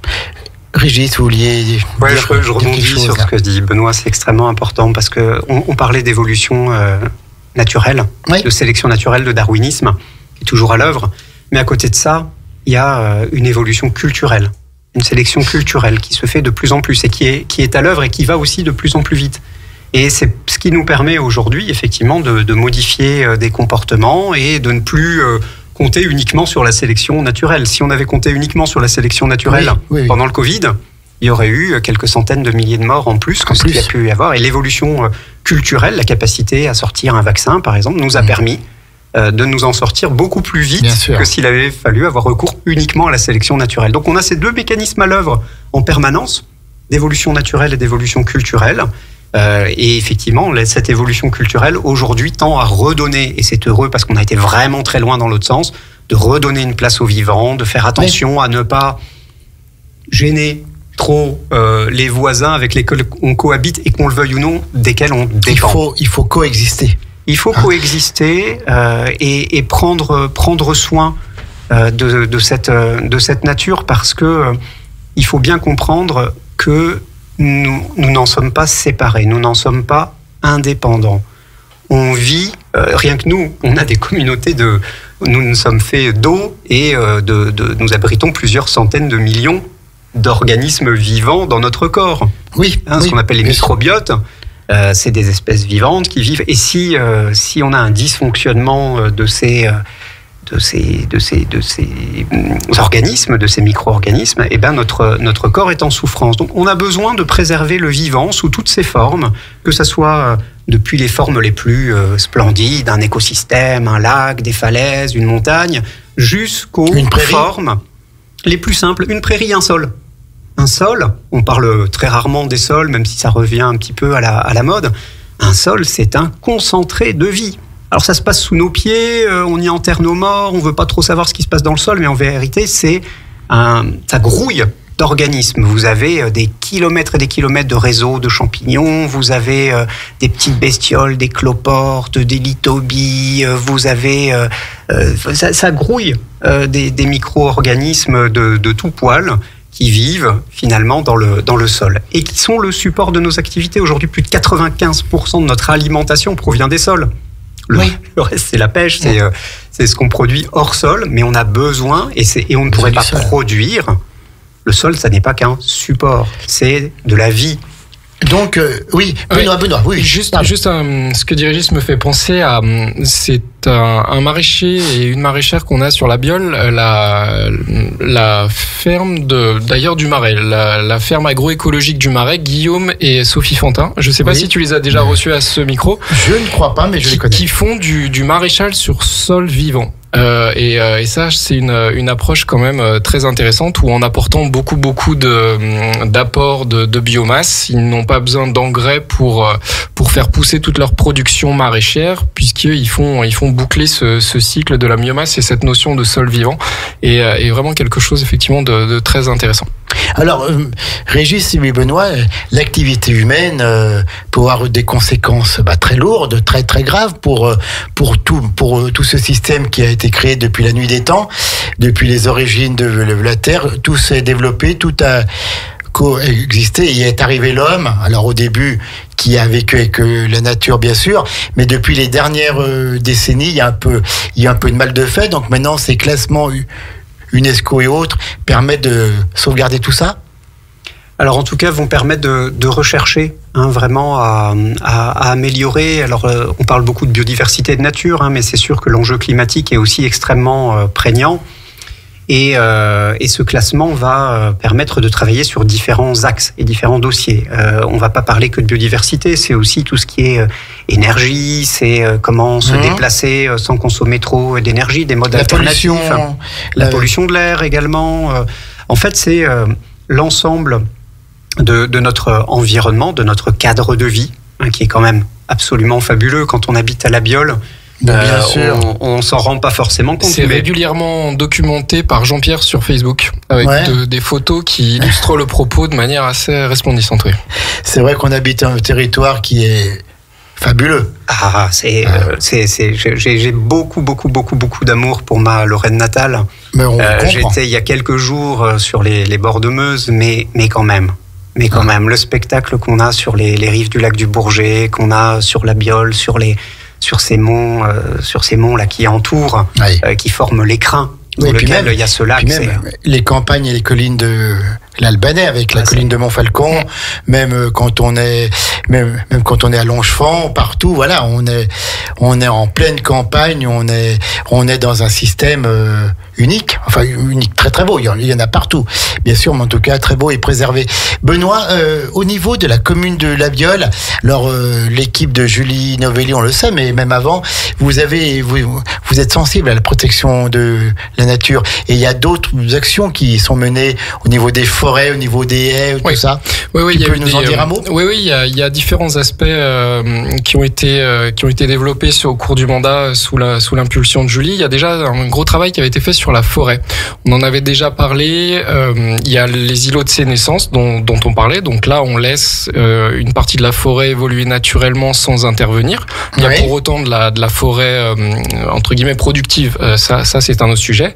Régis, vous vouliez dire je rebondis sur ce que dit Benoît, c'est extrêmement important, parce que on parlait d'évolution naturelle, de sélection naturelle, de darwinisme, qui est toujours à l'œuvre, mais à côté de ça, il y a une évolution culturelle, une sélection culturelle qui se fait de plus en plus et qui est à l'œuvre et qui va aussi de plus en plus vite. Et c'est ce qui nous permet aujourd'hui, effectivement, de modifier des comportements et de ne plus compter uniquement sur la sélection naturelle. Si on avait compté uniquement sur la sélection naturelle pendant le Covid, il y aurait eu quelques centaines de milliers de morts en plus que ce qu'il y a pu y avoir. Et l'évolution culturelle, la capacité à sortir un vaccin, par exemple, nous a permis de nous en sortir beaucoup plus vite que s'il avait fallu avoir recours uniquement à la sélection naturelle. Donc on a ces deux mécanismes à l'œuvre en permanence, d'évolution naturelle et d'évolution culturelle. Et effectivement, cette évolution culturelle aujourd'hui tend à redonner, et c'est heureux parce qu'on a été vraiment très loin dans l'autre sens, de redonner une place aux vivants, de faire attention à ne pas gêner trop les voisins avec lesquels on cohabite et qu'on le veuille ou non, desquels on dépend. Il faut coexister. Il faut coexister et prendre soin de cette nature, parce que il faut bien comprendre que nous n'en sommes pas séparés, nous n'en sommes pas indépendants. On vit, rien que nous, on a des communautés nous sommes faits d'eau et nous abritons plusieurs centaines de millions d'organismes vivants dans notre corps. Oui. Ce qu'on appelle les microbiotes. C'est des espèces vivantes qui vivent. Et si on a un dysfonctionnement de ces organismes, de ces micro-organismes, eh ben notre corps est en souffrance. Donc on a besoin de préserver le vivant sous toutes ses formes, que ça soit depuis les formes les plus splendides, un écosystème, un lac, des falaises, une montagne, jusqu'aux formes les plus simples. Une prairie, un sol. Un sol, on parle très rarement des sols, même si ça revient un petit peu à la mode. Un sol, c'est un concentré de vie. Alors ça se passe sous nos pieds, on y enterre nos morts, on veut pas trop savoir ce qui se passe dans le sol, mais en vérité, ça grouille d'organismes. Vous avez des kilomètres et des kilomètres de réseaux de champignons, vous avez des petites bestioles, des cloportes, des lithobies, vous avez... ça grouille des micro-organismes de tout poil qui vivent finalement dans le sol et qui sont le support de nos activités. Aujourd'hui, plus de 95% de notre alimentation provient des sols. Le reste, c'est la pêche, c'est ce qu'on produit hors sol, mais on a besoin et on ne pourrait pas produire. Le sol, ça n'est pas qu'un support, c'est de la vie. Donc, Benoît, oui. Juste ce que dit Régis me fait penser à... C'est un maraîcher et une maraîchère qu'on a sur la Biole, la ferme d'ailleurs du Marais, la ferme agroécologique du Marais, Guillaume et Sophie Fantin. Je ne sais pas si tu les as déjà reçus à ce micro. Je ne crois pas, mais je les connais. Qui font du maraîchage sur sol vivant. Et ça, c'est une approche quand même très intéressante où en apportant beaucoup d'apports de biomasse, ils n'ont pas besoin d'engrais pour faire pousser toute leur production maraîchère, puisqu'ils font boucler ce cycle de la biomasse et cette notion de sol vivant est vraiment quelque chose effectivement de très intéressant. Alors, Régis et Benoît, l'activité humaine peut avoir des conséquences très lourdes, très très graves pour tout ce système qui a été créé depuis la nuit des temps, depuis les origines de la Terre. Tout s'est développé, tout a coexisté. Il est arrivé l'homme. Alors au début, qui a vécu avec la nature, bien sûr, mais depuis les dernières décennies, il y a un peu de mal de fait. Donc maintenant, ces classements UNESCO et autres permettent de sauvegarder tout ça? Alors en tout cas, vont permettre de rechercher vraiment à améliorer. Alors on parle beaucoup de biodiversité et de nature, mais c'est sûr que l'enjeu climatique est aussi extrêmement prégnant. Et ce classement va permettre de travailler sur différents axes et différents dossiers. On ne va pas parler que de biodiversité, c'est aussi tout ce qui est énergie, c'est comment se déplacer sans consommer trop d'énergie, des modes alternatifs. La pollution de l'air également. En fait, c'est l'ensemble de notre environnement, de notre cadre de vie, qui est quand même absolument fabuleux quand on habite à la Biole. Bien sûr. On s'en rend pas forcément compte. C'est régulièrement documenté par Jean-Pierre sur Facebook avec des photos qui illustrent le propos de manière assez resplendissante. Oui. C'est vrai qu'on habite un territoire qui est fabuleux. J'ai beaucoup d'amour pour ma Lorraine natale. Mais j'étais il y a quelques jours sur les bords de Meuse, mais quand même. Mais quand même, le spectacle qu'on a sur les rives du lac du Bourget, qu'on a sur la Biole, sur ces monts là qui entourent, qui forment l'écrin. Dans lequel il y a ce lac. Les campagnes et les collines de l'Albanais, avec la colline de Montfalcon, même quand on est à Longefant, partout, voilà, on est en pleine campagne, on est dans un système unique, très très beau, il y en a partout, bien sûr, mais en tout cas très beau et préservé. Benoît, au niveau de la commune de La Biole, alors l'équipe de Julie Novelli, on le sait, mais même avant, vous êtes sensible à la protection de la nature, et il y a d'autres actions qui sont menées au niveau des forêts, au niveau des haies, tout ça. Oui, tu peux nous en dire un mot? Oui, il y a différents aspects qui ont été développés au cours du mandat sous l'impulsion de Julie. Il y a déjà un gros travail qui avait été fait sur la forêt. On en avait déjà parlé. Il y a les îlots de sénescence dont on parlait. Donc là, on laisse une partie de la forêt évoluer naturellement sans intervenir. Il y a pour autant de la forêt entre guillemets productive. Ça c'est un autre sujet.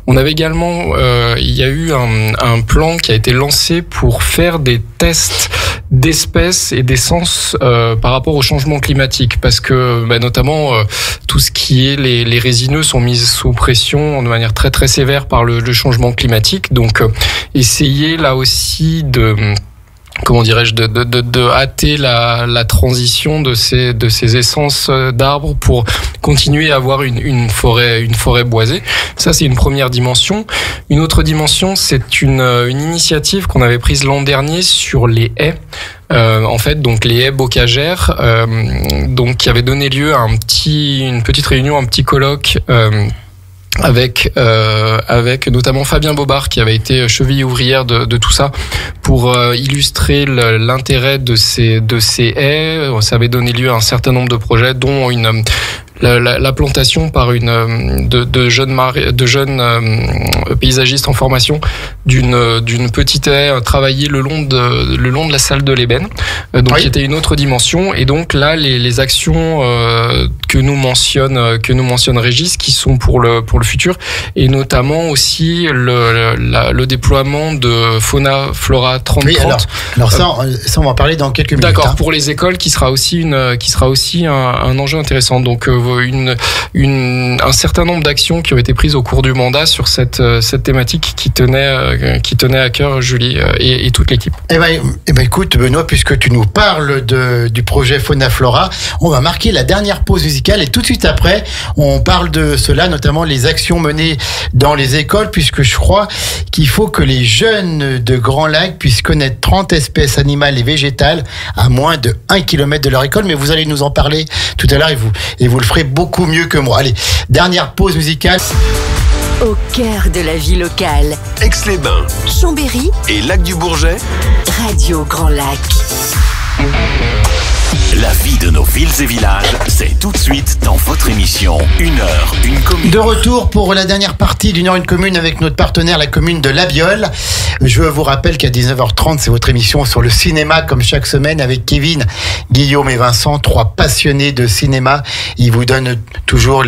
On avait également, il y a eu un plan qui a été lancé pour faire des tests d'espèces et d'essences par rapport au changement climatique, parce que notamment tout ce qui est les résineux sont mis sous pression de manière très très sévère par le changement climatique. Donc essayer là aussi de hâter la transition de ces essences d'arbres pour continuer à avoir une forêt boisée. Ça, c'est une première dimension. Une autre dimension, c'est une initiative qu'on avait prise l'an dernier sur les haies. En fait, donc les haies bocagères, donc qui avait donné lieu à une petite réunion, un petit colloque. Avec notamment Fabien Bobard qui avait été cheville ouvrière de tout ça pour illustrer l'intérêt de ces haies. Ça avait donné lieu à un certain nombre de projets, dont la plantation par de jeunes paysagistes en formation d'une petite haie travaillée le long de la salle de l'ébène, donc qui était une autre dimension. Et donc là les actions que nous mentionne Régis, qui sont pour le futur, et notamment aussi le déploiement de Fauna Flora 3030. Oui, alors ça on va en parler dans quelques minutes. D'accord, pour les écoles, qui sera aussi un enjeu intéressant. Donc un certain nombre d'actions qui ont été prises au cours du mandat sur cette thématique qui tenait à cœur Julie et toute l'équipe. Eh ben écoute Benoît, puisque tu nous parles du projet Fauna Flora, on va marquer la dernière pause musicale et tout de suite après on parle de cela, notamment les actions menées dans les écoles, puisque je crois qu'il faut que les jeunes de Grand Lac puissent connaître 30 espèces animales et végétales à moins de 1 km de leur école, mais vous allez nous en parler tout à l'heure et vous le ferez beaucoup mieux que moi. Allez, dernière pause musicale. Au cœur de la vie locale. Aix-les-Bains, Chambéry et Lac-du-Bourget. Radio Grand Lac. La vie de nos villes et villages, c'est tout de suite dans votre émission 1 heure, 1 commune. De retour pour la dernière partie d'1 heure 1 commune avec notre partenaire, la commune de La Biole. Je vous rappelle qu'à 19h30, c'est votre émission sur le cinéma, comme chaque semaine, avec Kevin, Guillaume et Vincent, 3 passionnés de cinéma. Ils vous donnent toujours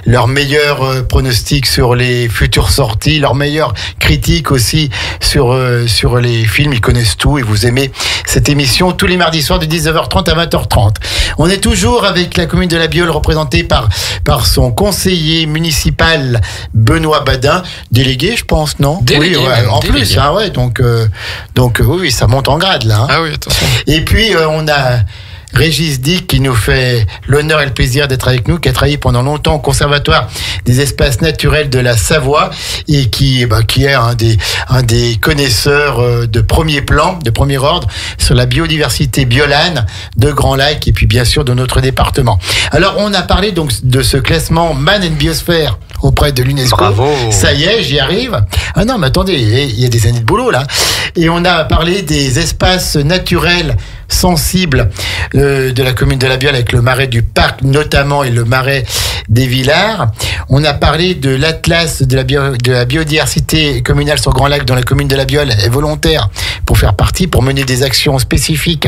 leurs meilleurs pronostics sur les futures sorties, leurs meilleures critiques aussi sur les films. Ils connaissent tout et vous aimez cette émission tous les mardis soirs de 19h30 à 20h30. On est toujours avec la commune de La Biole, représentée par son conseiller municipal Benoît Badin, délégué, je pense, non? Délégué, oui, en délégué. Plus, hein, ouais, donc oui, ça monte en grade là. Hein. Ah oui, attention. Et puis on a Régis Dick qui nous fait l'honneur et le plaisir d'être avec nous, qui a travaillé pendant longtemps au Conservatoire des espaces naturels de la Savoie et qui est un des connaisseurs de premier plan, de premier ordre sur la biodiversité biolane de Grand Lac et puis bien sûr de notre département. Alors on a parlé donc de ce classement Man and Biosphere auprès de l'UNESCO. Bravo. Ça y est, j'y arrive. Ah non, mais attendez, il y a des années de boulot là. Et on a parlé des espaces naturels sensibles de la commune de La Biole avec le marais du Parc notamment et le marais des Villars. On a parlé de l'Atlas de la biodiversité communale sur Grand Lac dont la commune de La Biole est volontaire pour faire partie, pour mener des actions spécifiques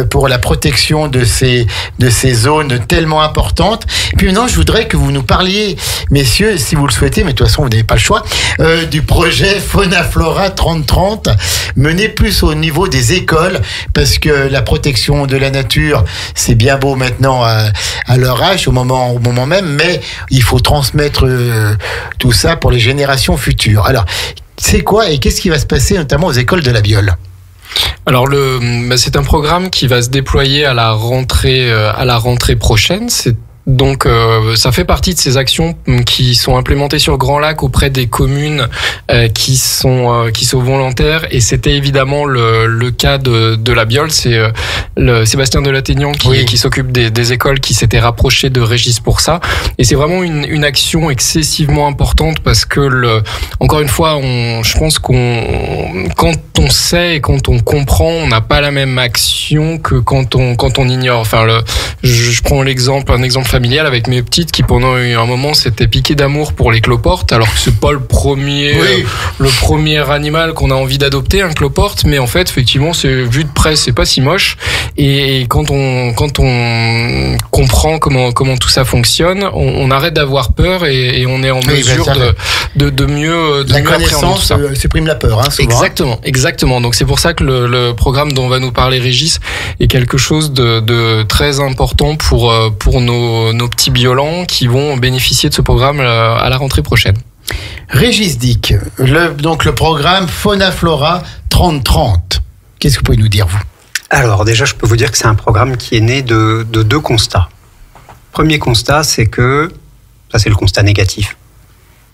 pour la protection de ces zones tellement importantes. Et puis maintenant, je voudrais que vous nous parliez, messieurs, si vous le souhaitez, mais de toute façon, vous n'avez pas le choix, du projet Fauna Flora 3030, mené plus au niveau des écoles, parce que la protection de la nature, c'est bien beau maintenant à leur âge, au moment même, mais il faut transmettre tout ça pour les générations futures. Alors, c'est quoi et qu'est-ce qui va se passer notamment aux écoles de La Biole ? Alors c'est un programme qui va se déployer à la rentrée prochaine. Donc ça fait partie de ces actions qui sont implémentées sur Grand Lac auprès des communes qui sont volontaires, et c'était évidemment le cas de La Biole. C'est le Sébastien Delatteignant qui s'occupe des écoles, qui s'était rapproché de Régis pour ça, et c'est vraiment une action excessivement importante parce que encore une fois, je pense quand on sait et quand on comprend, on n'a pas la même action que quand on ignore. Enfin je prends un exemple familial avec mes petites qui pendant un moment s'étaient piquées d'amour pour les cloportes, alors que c'est pas le premier animal qu'on a envie d'adopter, un cloporte, mais en fait effectivement c'est vu de près c'est pas si moche, et quand on comprend comment tout ça fonctionne, on arrête d'avoir peur et on est en mesure de mieux la connaissance supprime la peur, hein, souvent. Exactement. Donc c'est pour ça que le programme dont va nous parler Régis est quelque chose de très important pour nos petits biolans qui vont bénéficier de ce programme à la rentrée prochaine. Régis Dick, donc le programme Fauna Flora 30-30. Qu'est-ce que vous pouvez nous dire, vous ? Alors déjà, je peux vous dire que c'est un programme qui est né de deux constats. Premier constat, c'est que, ça c'est le constat négatif,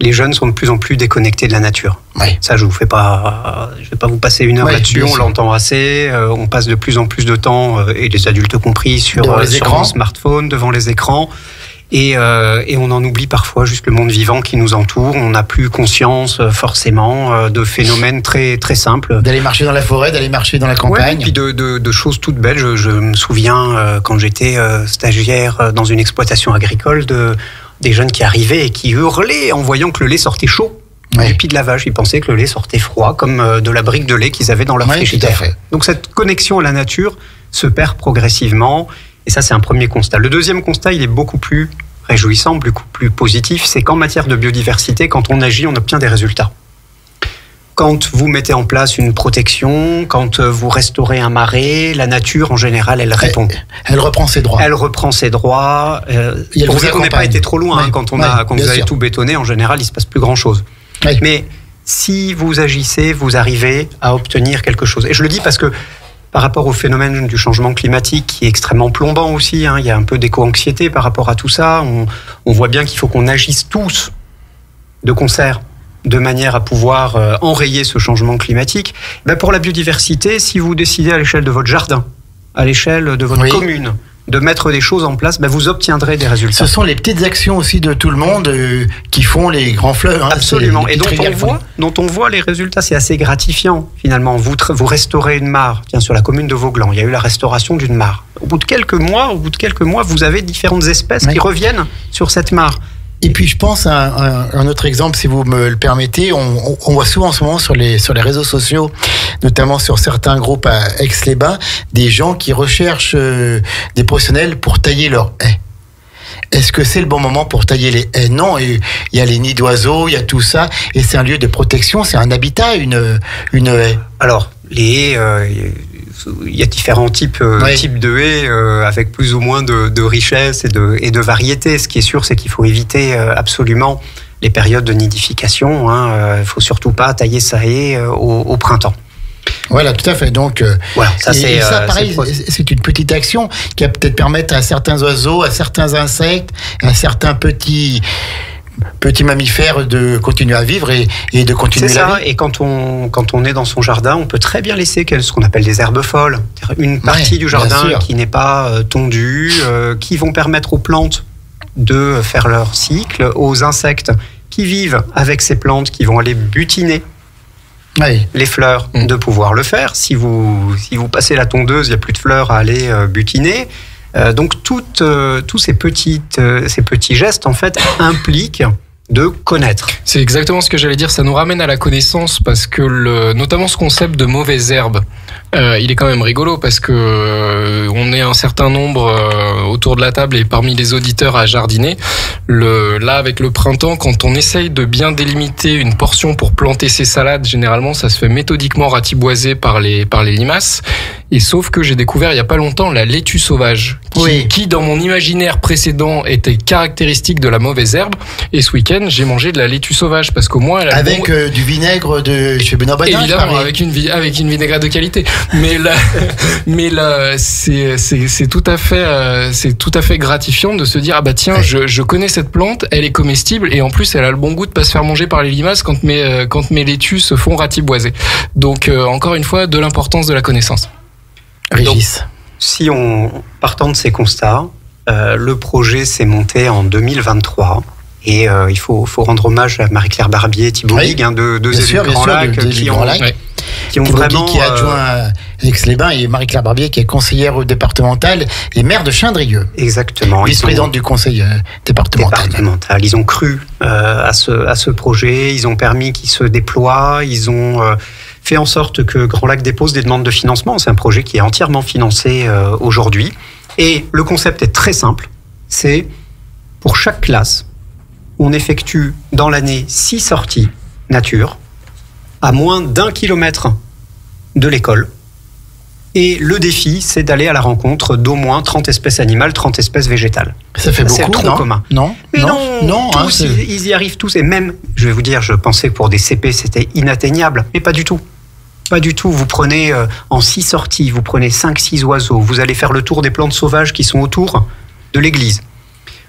les jeunes sont de plus en plus déconnectés de la nature. Oui. Ça, je vais pas vous passer une heure là-dessus, on l'entend assez. On passe de plus en plus de temps, et les adultes compris, sur les smartphones, devant les écrans. Et on en oublie parfois juste le monde vivant qui nous entoure. On n'a plus conscience forcément de phénomènes très, très simples. D'aller marcher dans la forêt, d'aller marcher dans la campagne. Ouais, et puis de choses toutes belles. Je me souviens quand j'étais stagiaire dans une exploitation agricole des jeunes qui arrivaient et qui hurlaient en voyant que le lait sortait chaud du pied de la vache. Ils pensaient que le lait sortait froid, comme de la brique de lait qu'ils avaient dans leur frigidaire. Donc cette connexion à la nature se perd progressivement. Et ça, c'est un premier constat. Le deuxième constat, il est beaucoup plus réjouissant, beaucoup plus positif. C'est qu'en matière de biodiversité, quand on agit, on obtient des résultats. Quand vous mettez en place une protection, quand vous restaurez un marais, la nature, en général, elle répond. Elle reprend ses droits. Elle reprend ses droits. Pour vous qu'on n'ait pas été trop loin, quand vous avez tout bétonné, en général, il ne se passe plus grand-chose. Oui. Mais si vous agissez, vous arrivez à obtenir quelque chose. Et je le dis parce que par rapport au phénomène du changement climatique, qui est extrêmement plombant aussi, il y a un peu d'éco-anxiété par rapport à tout ça. On voit bien qu'il faut qu'on agisse tous de concert, de manière à pouvoir enrayer ce changement climatique. Pour la biodiversité, si vous décidez à l'échelle de votre jardin, à l'échelle de votre commune, de mettre des choses en place, vous obtiendrez des résultats. Ce sont les petites actions aussi de tout le monde qui font les grands fleuves. Absolument, et dont on voit les résultats. C'est assez gratifiant, finalement. Vous restaurez une mare. Tiens, sur la commune de Vauglan, il y a eu la restauration d'une mare. Au bout de quelques mois, vous avez différentes espèces qui reviennent sur cette mare. Et puis je pense à un autre exemple, si vous me le permettez. On voit souvent en ce moment sur les réseaux sociaux, notamment sur certains groupes à Aix-les-Bains, des gens qui recherchent des professionnels pour tailler leurs haies. Est-ce que c'est le bon moment pour tailler les haies ? Non, il y a les nids d'oiseaux, il y a tout ça, et c'est un lieu de protection, c'est un habitat, une haie. Alors, les haies... Il y a différents types de haies avec plus ou moins de richesse et de variété. Ce qui est sûr, c'est qu'il faut éviter absolument les périodes de nidification. Il ne faut surtout pas tailler sa haie au printemps. Voilà, tout à fait. Donc, pareil, c'est une petite action qui va peut-être permettre à certains oiseaux, à certains insectes, à certains petits mammifères de continuer à vivre et de continuer la vie. Et quand on est dans son jardin, on peut très bien laisser ce qu'on appelle des herbes folles, une partie du jardin qui n'est pas tondue, qui vont permettre aux plantes de faire leur cycle, aux insectes qui vivent avec ces plantes, qui vont aller butiner les fleurs, de pouvoir le faire. Si vous passez la tondeuse, il n'y a plus de fleurs à aller butiner. Donc tous ces petits gestes en fait impliquent de connaître. C'est exactement ce que j'allais dire, ça nous ramène à la connaissance parce que notamment ce concept de mauvaises herbes, il est quand même rigolo parce que on est un certain nombre autour de la table et parmi les auditeurs à jardiner. Là avec le printemps, quand on essaye de bien délimiter une portion pour planter ses salades, généralement ça se fait méthodiquement ratiboiser par les limaces. Et sauf que j'ai découvert il y a pas longtemps la laitue sauvage, qui dans mon imaginaire précédent était caractéristique de la mauvaise herbe. Et ce week-end, j'ai mangé de la laitue sauvage parce qu'au moins elle a avec du vinaigre de chez Benoît Badin. Évidemment, avec une vinaigrette de qualité. Mais là, c'est tout à fait gratifiant de se dire tiens, je connais cette plante, elle est comestible et en plus elle a le bon goût de pas se faire manger par les limaces quand mes laitues se font ratiboiser. Donc encore une fois, de l'importance de la connaissance. Régis. Donc, si partant de ces constats, le projet s'est monté en 2023 et il faut rendre hommage à Marie-Claire Barbier et Thibault Ligue, deux élus de Grand Lac qui ont vraiment... qui est adjoint Aix-les-Bains, et Marie-Claire Barbier qui est conseillère départementale et maire de Chindrieux. Exactement. Vice-présidente du conseil départemental. Ils ont cru à ce projet, ils ont permis qu'il se déploie, ils ont fait en sorte que Grand Lac dépose des demandes de financement. C'est un projet qui est entièrement financé aujourd'hui. Et le concept est très simple, c'est pour chaque classe, on effectue dans l'année 6 sorties nature à moins d'1 kilomètre de l'école. Et le défi, c'est d'aller à la rencontre d'au moins 30 espèces animales, 30 espèces végétales. Ça fait beaucoup, c'est le tronc commun. Non, tous, ils y arrivent tous. Et même, je vais vous dire, je pensais que pour des CP, c'était inatteignable. Mais pas du tout. Pas du tout. Vous prenez en 6 sorties, vous prenez 5-6 oiseaux. Vous allez faire le tour des plantes sauvages qui sont autour de l'église.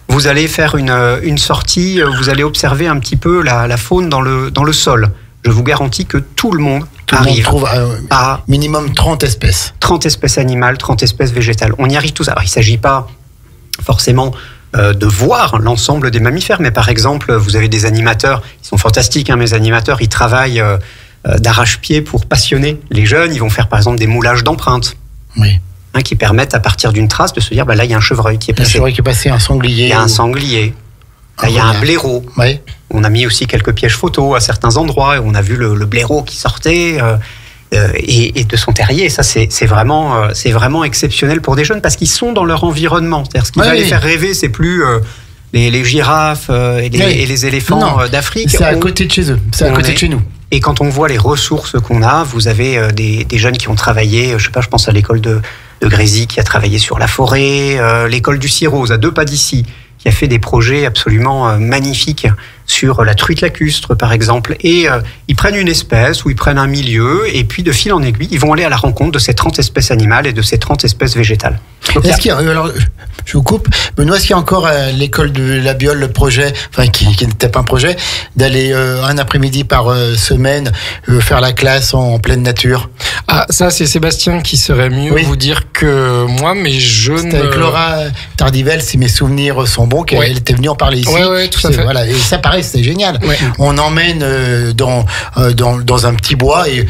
Vous allez faire une sortie, vous allez observer un petit peu la faune dans le sol. Je vous garantis que tout le monde trouve à minimum 30 espèces. 30 espèces animales, 30 espèces végétales. On y arrive tous. Alors, il ne s'agit pas forcément de voir l'ensemble des mammifères, mais par exemple, vous avez des animateurs, ils sont fantastiques, mes animateurs, ils travaillent d'arrache-pied pour passionner les jeunes. Ils vont faire par exemple des moulages d'empreintes. Oui. Qui permettent à partir d'une trace de se dire, là il y a un chevreuil qui est passé. Un chevreuil qui est passé, un sanglier. Il y a un sanglier. Là, il y a un blaireau. Oui. On a mis aussi quelques pièges photos à certains endroits et on a vu le blaireau qui sortait et de son terrier. Ça, c'est vraiment exceptionnel pour des jeunes parce qu'ils sont dans leur environnement. C'est-à-dire, ce qui va les faire rêver, c'est plus les girafes et les éléphants d'Afrique. C'est à côté de chez eux. C'est à côté de chez nous. Et quand on voit les ressources qu'on a, vous avez des jeunes qui ont travaillé, je pense à l'école de Grésy qui a travaillé sur la forêt, l'école du Cirrose à 2 pas d'ici, qui a fait des projets absolument magnifiques sur la truite lacustre, par exemple. Et ils prennent une espèce ou ils prennent un milieu, et puis de fil en aiguille, ils vont aller à la rencontre de ces 30 espèces animales et de ces 30 espèces végétales. Donc, alors, je vous coupe. Benoît, est-ce qu'il y a encore à l'école de la Biole le projet, qui n'était pas un projet, d'aller un après-midi par semaine faire la classe en pleine nature? Ah, ça, c'est Sébastien qui saurait mieux vous dire que moi, mais C'était avec Laura Tardivelle, si mes souvenirs sont bons, qu'elle était venue en parler ici. Oui, tout à fait. Voilà, et ça, pareil, c'était génial. Ouais. On emmène dans un petit bois et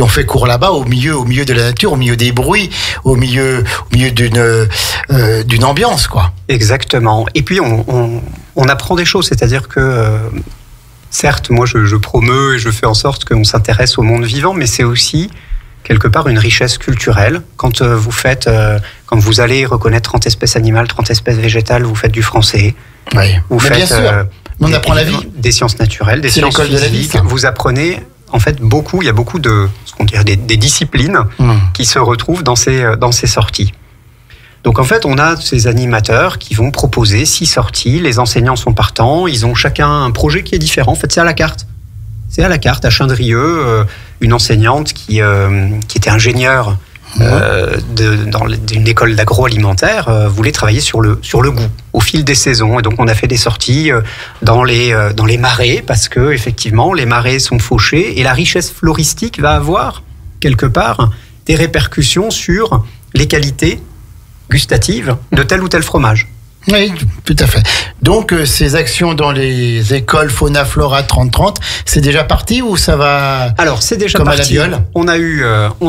on fait cours là-bas, au milieu de la nature, au milieu des bruits, au milieu d'une ambiance, quoi. Exactement. Et puis, on apprend des choses, c'est-à-dire que certes, moi, je promeus et je fais en sorte qu'on s'intéresse au monde vivant, mais c'est aussi quelque part une richesse culturelle. Quand vous allez reconnaître 30 espèces animales, 30 espèces végétales, vous faites du français. Oui. Vous faites bien sûr. On apprend la vie. Des sciences naturelles, des sciences physiques. Vous apprenez en fait beaucoup. Il y a beaucoup de ce qu'on dirait des disciplines qui se retrouvent dans ces sorties. Donc en fait, on a ces animateurs qui vont proposer 6 sorties. Les enseignants sont partants. Ils ont chacun un projet qui est différent. En fait, c'est à la carte. C'est à la carte. À Chindrieux, une enseignante qui était ingénieure d'une école d'agroalimentaire voulait travailler sur le goût au fil des saisons. Et donc on a fait des sorties dans les marais parce que effectivement les marais sont fauchés et la richesse floristique va avoir quelque part des répercussions sur les qualités gustatives de tel ou tel fromage. Oui, tout à fait. Donc, ces actions dans les écoles Fauna Flora 30-30, c'est déjà parti ou ça va? Alors, c'est déjà comme parti. À la Biole. On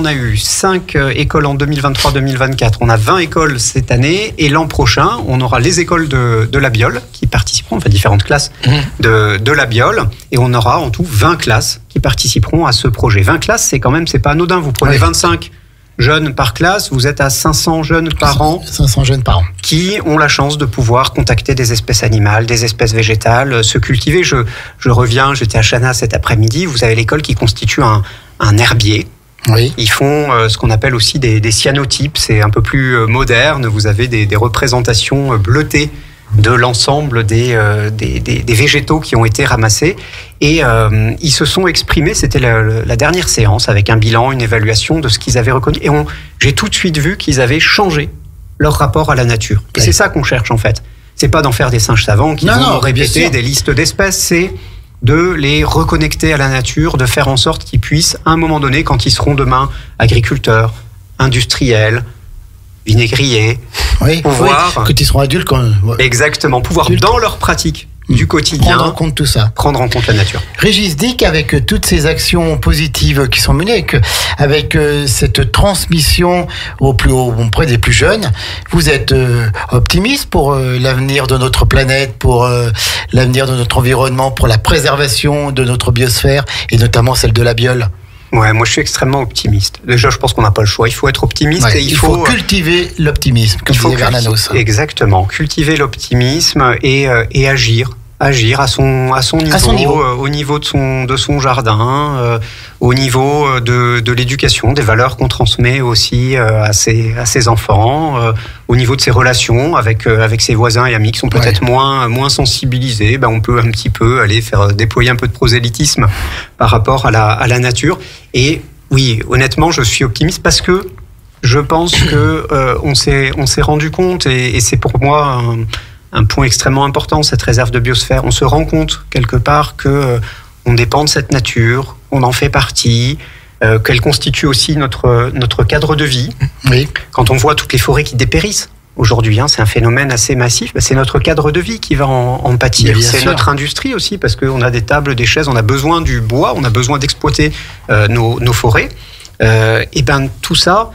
a eu 5 écoles en 2023-2024. On a 20 écoles cette année. Et l'an prochain, on aura les écoles de la Biole qui participeront, enfin différentes classes de la Biole. Et on aura en tout 20 classes qui participeront à ce projet. 20 classes, c'est pas anodin. Vous prenez 25 jeunes par classe, vous êtes à 500 jeunes par an. 500 jeunes par an. Qui ont la chance de pouvoir contacter des espèces animales, des espèces végétales, se cultiver. Je reviens, j'étais à Chana cet après-midi, vous avez l'école qui constitue un herbier. Oui. Ils font ce qu'on appelle aussi des cyanotypes, c'est un peu plus moderne, vous avez des représentations bleutées de l'ensemble des végétaux qui ont été ramassés. Et ils se sont exprimés, c'était la dernière séance, avec un bilan, une évaluation de ce qu'ils avaient reconnu. Et j'ai tout de suite vu qu'ils avaient changé leur rapport à la nature. Et c'est ça qu'on cherche en fait. C'est pas d'en faire des singes savants qui vont répéter des listes d'espèces, c'est de les reconnecter à la nature, de faire en sorte qu'ils puissent, à un moment donné, quand ils seront demain agriculteurs, industriels, vinaigriers, pouvoir... Quand ils seront adultes... Exactement, pouvoir dans leur pratique du quotidien. Prendre en compte tout ça. Prendre en compte la nature. Régis Dick, avec toutes ces actions positives qui sont menées, avec cette transmission auprès des plus jeunes, vous êtes optimiste pour l'avenir de notre planète, pour l'avenir de notre environnement, pour la préservation de notre biosphère et notamment celle de la Biole? Ouais, moi je suis extrêmement optimiste. Déjà, je pense qu'on n'a pas le choix. Il faut être optimiste et il faut cultiver l'optimisme, comme disait Bernanos. Exactement, cultiver l'optimisme et agir à son niveau, au niveau de son jardin, au niveau de l'éducation, des valeurs qu'on transmet aussi à ses enfants, au niveau de ses relations avec ses voisins et amis qui sont peut-être moins sensibilisés. On peut un petit peu aller déployer un peu de prosélytisme par rapport à la nature. Et oui, honnêtement, je suis optimiste parce que je pense que on s'est rendu compte, et c'est pour moi un point extrêmement important, cette réserve de biosphère. On se rend compte quelque part que on dépend de cette nature, on en fait partie, qu'elle constitue aussi notre cadre de vie. Oui. Quand on voit toutes les forêts qui dépérissent aujourd'hui, c'est un phénomène assez massif, c'est notre cadre de vie qui va en pâtir. C'est notre industrie aussi, parce qu'on a des tables, des chaises, on a besoin du bois, on a besoin d'exploiter nos forêts. Et tout ça,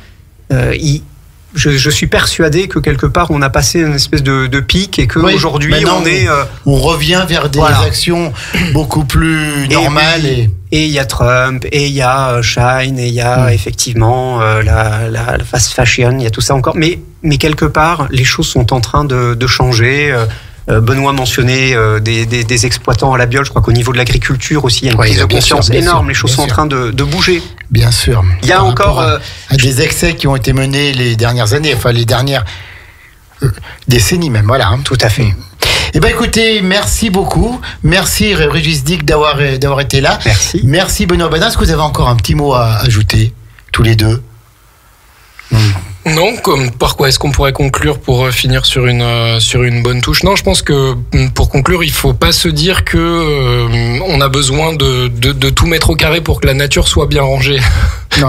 je suis persuadé que quelque part on a passé une espèce de pic et qu'aujourd'hui on revient vers des actions beaucoup plus normales. Et il y a Trump, et il y a Shine, et il y a effectivement la fast fashion, il y a tout ça encore. Mais quelque part, les choses sont en train de changer. Benoît mentionnait des exploitants à la Biole. Je crois qu'au niveau de l'agriculture aussi, il y a une prise de conscience énorme. Les choses sont en train de bouger. Bien sûr. Il y a encore à des excès qui ont été menés les dernières années, enfin les dernières décennies même. Voilà. Tout à fait. Écoutez, merci beaucoup. Merci Régis Dick d'avoir été là. Merci. Merci Benoît Badin. Est-ce que vous avez encore un petit mot à ajouter, tous les deux? Non, par quoi est-ce qu'on pourrait conclure pour finir sur une bonne touche? Non, je pense que pour conclure, il faut pas se dire que on a besoin de tout mettre au carré pour que la nature soit bien rangée. Non,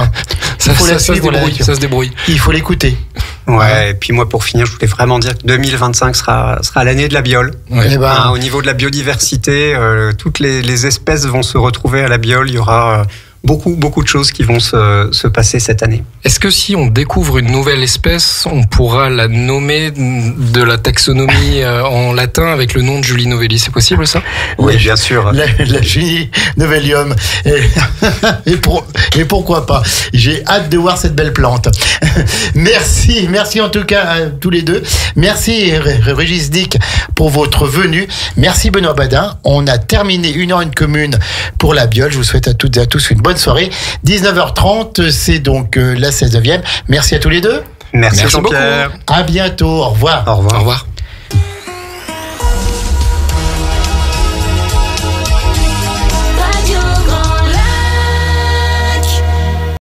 ça se débrouille. Il faut l'écouter. Ouais, et puis moi pour finir, je voulais vraiment dire que 2025 sera l'année de la Biole. Ouais. Au niveau de la biodiversité, toutes les espèces vont se retrouver à la Biole. Il y aura beaucoup de choses qui vont se passer cette année. Est-ce que si on découvre une nouvelle espèce, on pourra la nommer de la taxonomie en latin avec le nom de Julie Novelli? C'est possible ça? Oui, bien sûr. La Julie Novellium. Et pourquoi pas? J'ai hâte de voir cette belle plante. Merci en tout cas à tous les deux. Merci Régis Dick pour votre venue. Merci Benoît Badin. On a terminé 1 heure une commune pour la Biole. Je vous souhaite à toutes et à tous une bonne soirée. 19h30, c'est donc la 19e. Merci à tous les deux. Merci Jean-Pierre. À bientôt. Au revoir. Au revoir. Au revoir.